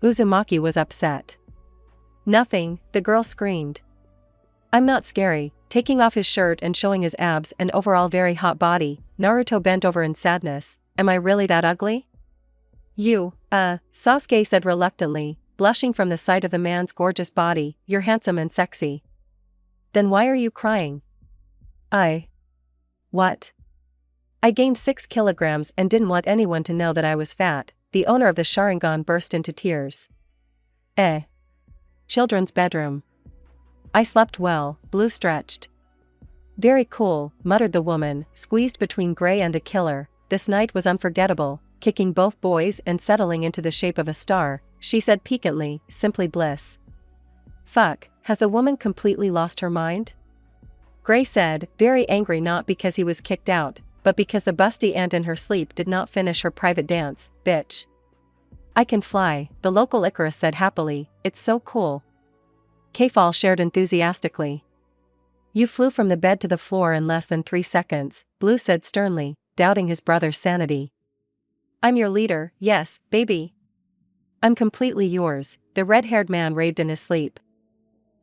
S2: Uzumaki was upset. Nothing, the girl screamed. I'm not scary. Taking off his shirt and showing his abs and overall very hot body, Naruto bent over in sadness. Am I really that ugly? You, Sasuke said reluctantly, blushing from the sight of the man's gorgeous body, you're handsome and sexy. Then why are you crying? What? I gained 6 kilograms and didn't want anyone to know that I was fat. The owner of the Sharingan burst into tears. Children's bedroom. I slept well, Blue stretched. Very cool, muttered the woman, squeezed between Gray and the killer. This night was unforgettable, kicking both boys and settling into the shape of a star, she said piquantly, simply bliss. Fuck, has the woman completely lost her mind? Gray said, very angry not because he was kicked out, but because the busty ant in her sleep did not finish her private dance, bitch. I can fly, the local Icarus said happily, it's so cool. Kefal shared enthusiastically. You flew from the bed to the floor in less than 3 seconds, Blue said sternly, doubting his brother's sanity. I'm your leader, yes, baby. I'm completely yours, the red-haired man raved in his sleep.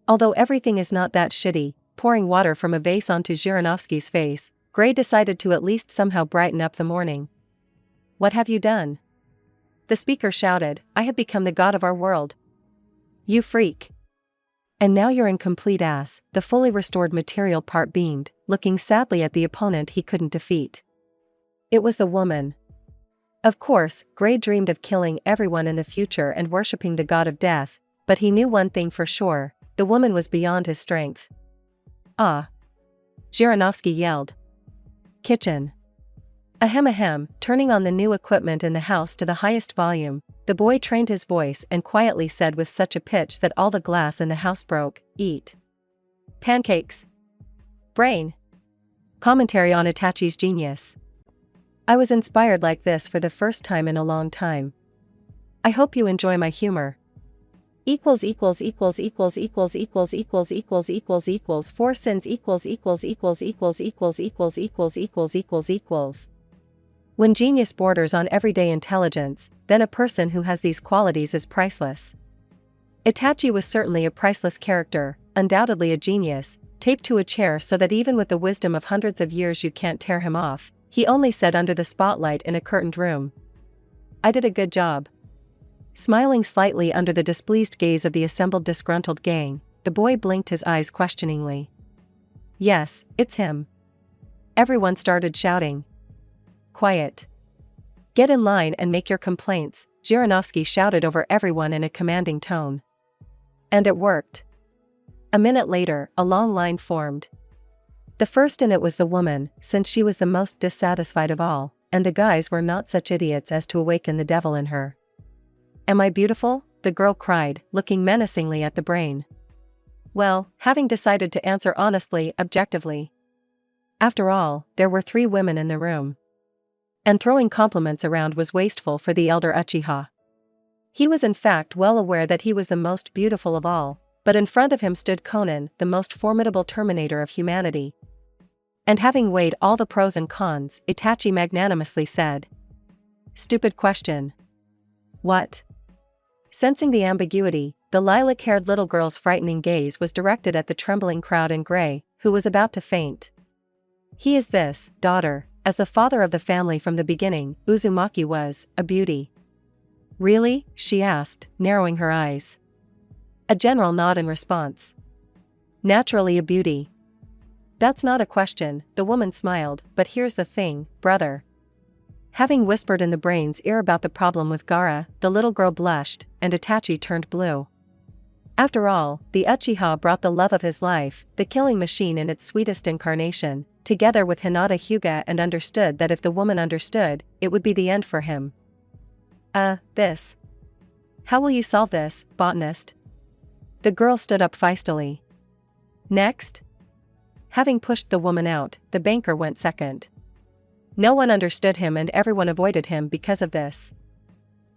S2: Although everything is not that shitty, pouring water from a vase onto Zhirinovsky's face, Gray decided to at least somehow brighten up the morning. What have you done? The speaker shouted, I have become the god of our world. You freak. And now you're in complete ass, the fully restored material part beamed, looking sadly at the opponent he couldn't defeat. It was the woman. Of course, Gray dreamed of killing everyone in the future and worshipping the god of death, but he knew one thing for sure, the woman was beyond his strength. Ah! Zhirinovsky yelled. Kitchen. Ahem, turning on the new equipment in the house to the highest volume, the boy trained his voice and quietly said with such a pitch that all the glass in the house broke, eat. Pancakes. Brain. Commentary on Itachi's genius. I was inspired like this for the first time in a long time. I hope you enjoy my humor. Equals 4 sins equals equals. When genius borders on everyday intelligence, then a person who has these qualities is priceless. Itachi was certainly a priceless character, undoubtedly a genius, taped to a chair so that even with the wisdom of hundreds of years you can't tear him off, he only said under the spotlight in a curtained room. I did a good job. Smiling slightly under the displeased gaze of the assembled disgruntled gang, the boy blinked his eyes questioningly. Yes, it's him. Everyone started shouting. Quiet. Get in line and make your complaints, Zhirinovsky shouted over everyone in a commanding tone. And it worked. A minute later, a long line formed. The first in it was the woman, since she was the most dissatisfied of all, and the guys were not such idiots as to awaken the devil in her. Am I beautiful? The girl cried, looking menacingly at the brain. Well, having decided to answer honestly, objectively. After all, there were 3 women in the room. And throwing compliments around was wasteful for the elder Uchiha. He was in fact well aware that he was the most beautiful of all, but in front of him stood Conan, the most formidable terminator of humanity. And having weighed all the pros and cons, Itachi magnanimously said. Stupid question. What? Sensing the ambiguity, the lilac-haired little girl's frightening gaze was directed at the trembling crowd in gray, who was about to faint. He is this, daughter, as the father of the family from the beginning, Uzumaki was, a beauty. Really? She asked, narrowing her eyes. A general nod in response. Naturally a beauty. That's not a question, the woman smiled, but here's the thing, brother. Having whispered in the brain's ear about the problem with Gaara, the little girl blushed, and Itachi turned blue. After all, the Uchiha brought the love of his life, the killing machine in its sweetest incarnation, together with Hinata Hyuga and understood that if the woman understood, it would be the end for him. This. How will you solve this, botanist? The girl stood up feistily. Next? Having pushed the woman out, the banker went second. No one understood him and everyone avoided him because of this.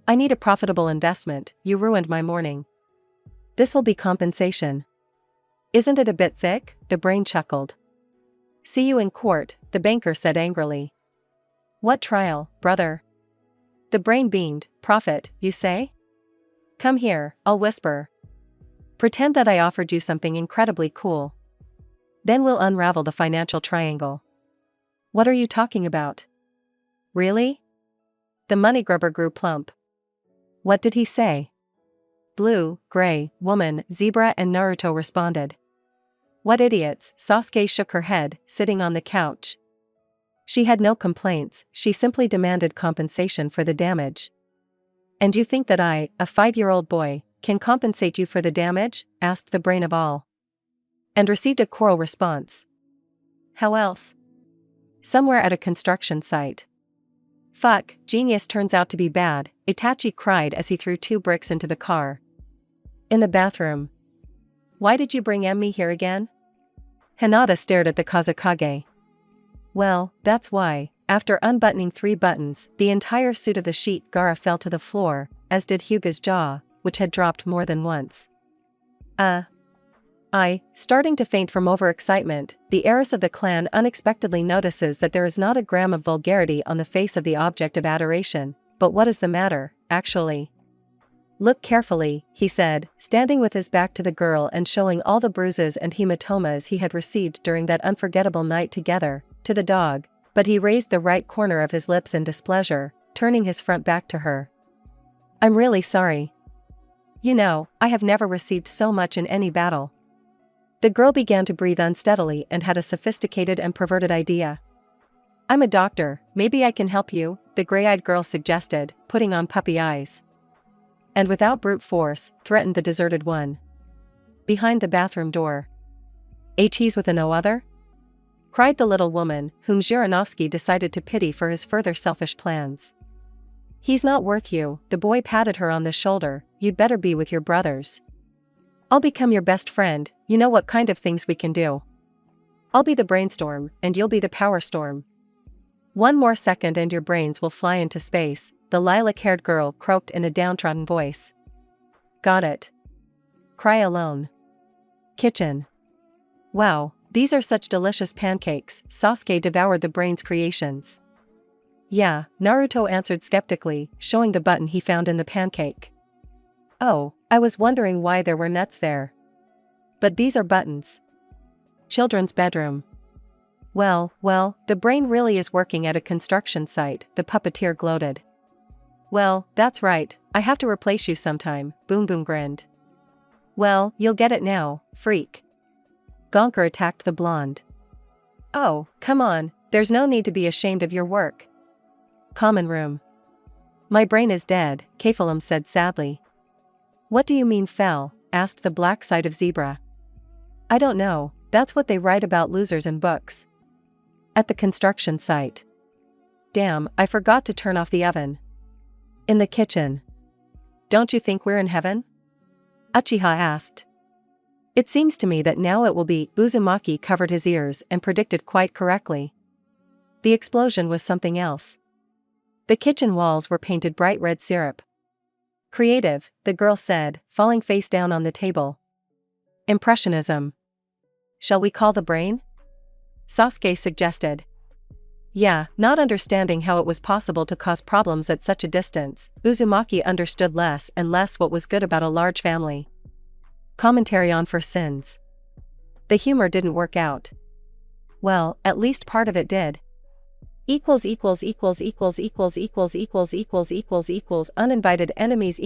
S2: I need a profitable investment, you ruined my morning. This will be compensation. Isn't it a bit thick? The brain chuckled. See you in court, the banker said angrily. What trial, brother? The brain beamed. Profit, you say? Come here, I'll whisper. Pretend that I offered you something incredibly cool. Then we'll unravel the financial triangle. What are you talking about? Really? The money grubber grew plump. What did he say? Blue, gray, woman, zebra and Naruto responded. What idiots, Sasuke shook her head, sitting on the couch. She had no complaints, she simply demanded compensation for the damage. "And you think that I, a 5-year-old boy, can compensate you for the damage?" asked the brain of all. And received a choral response. "How else?" Somewhere at a construction site. "Fuck, genius turns out to be bad," Itachi cried as he threw 2 bricks into the car. In the bathroom. "Why did you bring Emmy here again?" Hinata stared at the Kazekage. "Well, that's why." After unbuttoning 3 buttons, the entire suit of the sheet Gaara fell to the floor, as did Hyuga's jaw, which had dropped more than once. Starting to faint from overexcitement, the heiress of the clan unexpectedly notices that there is not a gram of vulgarity on the face of the object of adoration. "But what is the matter, actually?" "Look carefully," he said, standing with his back to the girl and showing all the bruises and hematomas he had received during that unforgettable night together, to the dog, but he raised the right corner of his lips in displeasure, turning his front back to her. "I'm really sorry. You know, I have never received so much in any battle." The girl began to breathe unsteadily and had a sophisticated and perverted idea. "I'm a doctor, maybe I can help you," the gray-eyed girl suggested, putting on puppy eyes. And without brute force, threatened the deserted one. Behind the bathroom door. "A cheese with a no other?" cried the little woman, whom Zhirinovsky decided to pity for his further selfish plans. "He's not worth you," the boy patted her on the shoulder, "you'd better be with your brothers. I'll become your best friend, you know what kind of things we can do. I'll be the brainstorm, and you'll be the power storm. 1 more second and your brains will fly into space," the lilac-haired girl croaked in a downtrodden voice. "Got it. Cry alone." Kitchen. "Wow, these are such delicious pancakes," Sasuke devoured the brain's creations. "Yeah," Naruto answered skeptically, showing the button he found in the pancake. "Oh, I was wondering why there were nuts there. But these are buttons." Children's bedroom. Well, the brain really is working at a construction site," the puppeteer gloated. "Well, that's right, I have to replace you sometime," Boom Boom grinned. "Well, you'll get it now, freak." Gonker attacked the blonde. "Oh, come on, there's no need to be ashamed of your work." Common room. "My brain is dead," Kephalem said sadly. "What do you mean fell?" asked the black side of Zebra. "I don't know, that's what they write about losers in books." At the construction site. "Damn, I forgot to turn off the oven." In the kitchen. "Don't you think we're in heaven?" Uchiha asked. "It seems to me that now it will be." Uzumaki covered his ears and predicted quite correctly. The explosion was something else. The kitchen walls were painted bright red syrup. "Creative," the girl said, falling face down on the table. "Impressionism." "Shall we call the brain?" Sasuke suggested. Yeah, not understanding how it was possible to cause problems at such a distance, Uzumaki understood less and less what was good about a large family. Commentary on for sins. The humor didn't work out. Well, at least part of it did. Uninvited enemies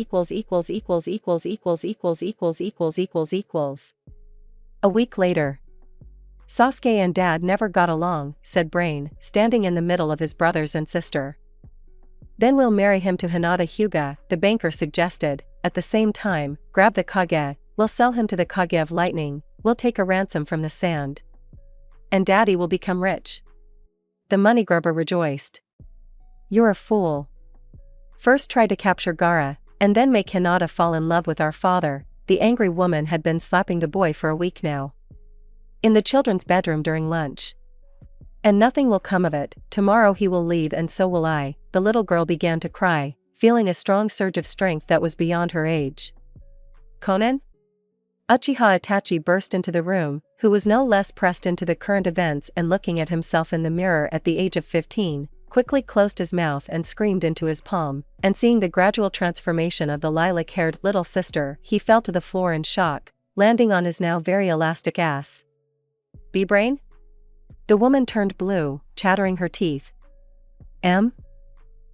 S2: A week later. "Sasuke and Dad never got along," said Brain, standing in the middle of his brothers and sister. "Then we'll marry him to Hinata Hyuga," the banker suggested, at the same time, "grab the Kage, we'll sell him to the Kage of Lightning, we'll take a ransom from the sand. And Daddy will become rich." The money grubber rejoiced. "You're a fool. First try to capture Gaara, and then make Hinata fall in love with our father." The angry woman had been slapping the boy for a week now. In the children's bedroom during lunch. "And nothing will come of it, tomorrow he will leave and so will I." The little girl began to cry, feeling a strong surge of strength that was beyond her age. "Conan?" Uchiha Itachi burst into the room, who was no less pressed into the current events and looking at himself in the mirror at the age of 15, quickly closed his mouth and screamed into his palm, and seeing the gradual transformation of the lilac-haired little sister, he fell to the floor in shock, landing on his now very elastic ass. "B-brain?" The woman turned blue, chattering her teeth.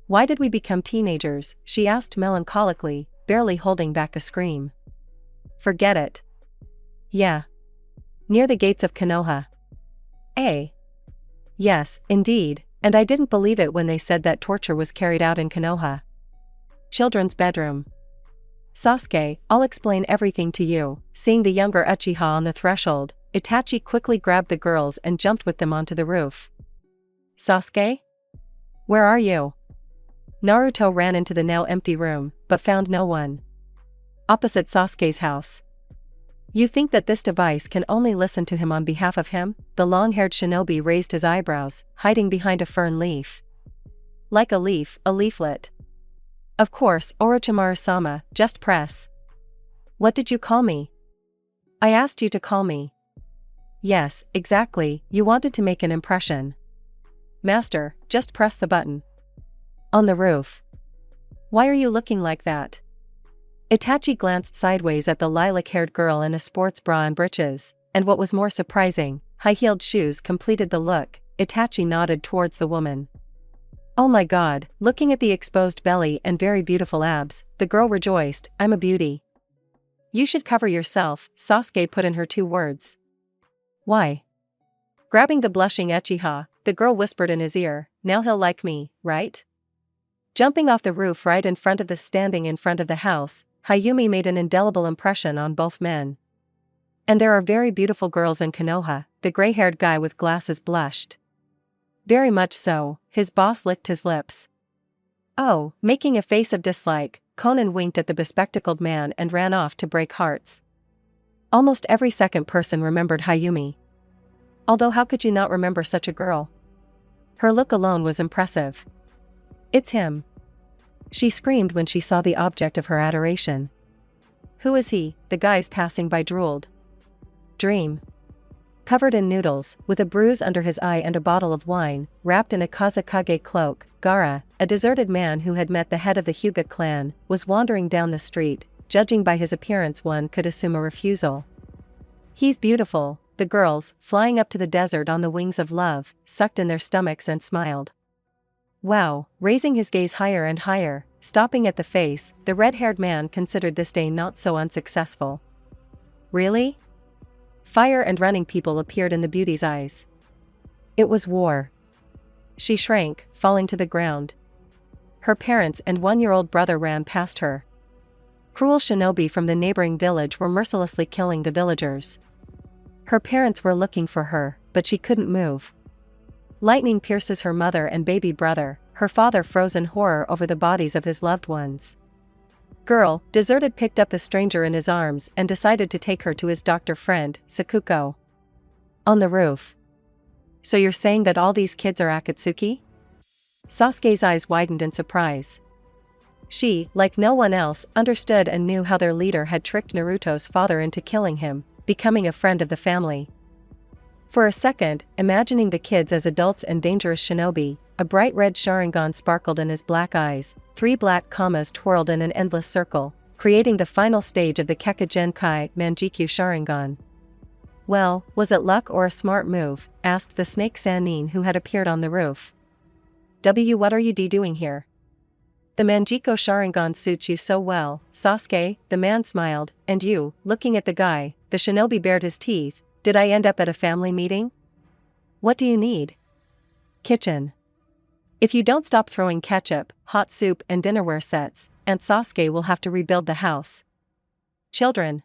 S2: Why did we become teenagers?" she asked melancholically, barely holding back a scream. "Forget it." "Yeah. Near the gates of Konoha." "Eh?" "Yes, indeed, And I didn't believe it when they said that torture was carried out in Konoha. Children's bedroom. Sasuke, I'll explain everything to you. Seeing the younger Uchiha on the threshold, Itachi quickly grabbed the girls and jumped with them onto the roof. Sasuke? Where are you? Naruto ran into the now empty room, but found no one. Opposite Sasuke's house. You think that this device can only listen to him on behalf of him? The long-haired shinobi raised his eyebrows, hiding behind a fern leaf. Like a leaflet. Of course, Orochimaru-sama, just press. What did you call me? I asked you to call me. Yes, exactly, you wanted to make an impression. Master, just press the button. On the roof. Why are you looking like that? Itachi glanced sideways at the lilac-haired girl in a sports bra and breeches, and what was more surprising, high-heeled shoes completed the look. Itachi nodded towards the woman. Oh my god, looking at the exposed belly and very beautiful abs, the girl rejoiced, I'm a beauty. You should cover yourself, Sasuke put in her 2 words. Why? Grabbing the blushing Uchiha, the girl whispered in his ear, now he'll like me, right? Jumping off the roof right in front of the standing in front of the house, Hayumi made an indelible impression on both men. And there are very beautiful girls in Konoha, the gray-haired guy with glasses blushed. Very much so, his boss licked his lips. Oh, making a face of dislike, Conan winked at the bespectacled man and ran off to break hearts. Almost every second person remembered Hayumi. Although how could you not remember such a girl? Her look alone was impressive. It's him. She screamed when she saw the object of her adoration. Who is he? The guys passing by drooled. Dream. Covered in noodles, with a bruise under his eye and a bottle of wine, wrapped in a Kazekage cloak, Gaara, a deserted man who had met the head of the Hyuga clan, was wandering down the street. Judging by his appearance one could assume a refusal. He's beautiful, the girls, flying up to the desert on the wings of love, sucked in their stomachs and smiled. Wow, raising his gaze higher and higher, stopping at the face, the red-haired man considered this day not so unsuccessful. Really? Fire and running people appeared in the beauty's eyes. It was war. She shrank, falling to the ground. Her parents and 1-year-old brother ran past her. Cruel shinobi from the neighboring village were mercilessly killing the villagers. Her parents were looking for her, but she couldn't move. Lightning pierces her mother and baby brother, her father froze in horror over the bodies of his loved ones. Girl, deserted, picked up the stranger in his arms and decided to take her to his doctor friend, Sakuko. On the roof. So you're saying that all these kids are Akatsuki? Sasuke's eyes widened in surprise. She, like no one else, understood and knew how their leader had tricked Naruto's father into killing him, becoming a friend of the family. For a second, imagining the kids as adults and dangerous shinobi, a bright red Sharingan sparkled in his black eyes, 3 black commas twirled in an endless circle, creating the final stage of the Kekagenkai Manjikyu Sharingan. Well, was it luck or a smart move? Asked the snake Sannin who had appeared on the roof. What are you doing here? The Manjiko Sharingan suits you so well, Sasuke, the man smiled, and you, looking at the guy, the shinobi bared his teeth, did I end up at a family meeting? What do you need? Kitchen. If you don't stop throwing ketchup, hot soup and dinnerware sets, Aunt Sasuke will have to rebuild the house. Children.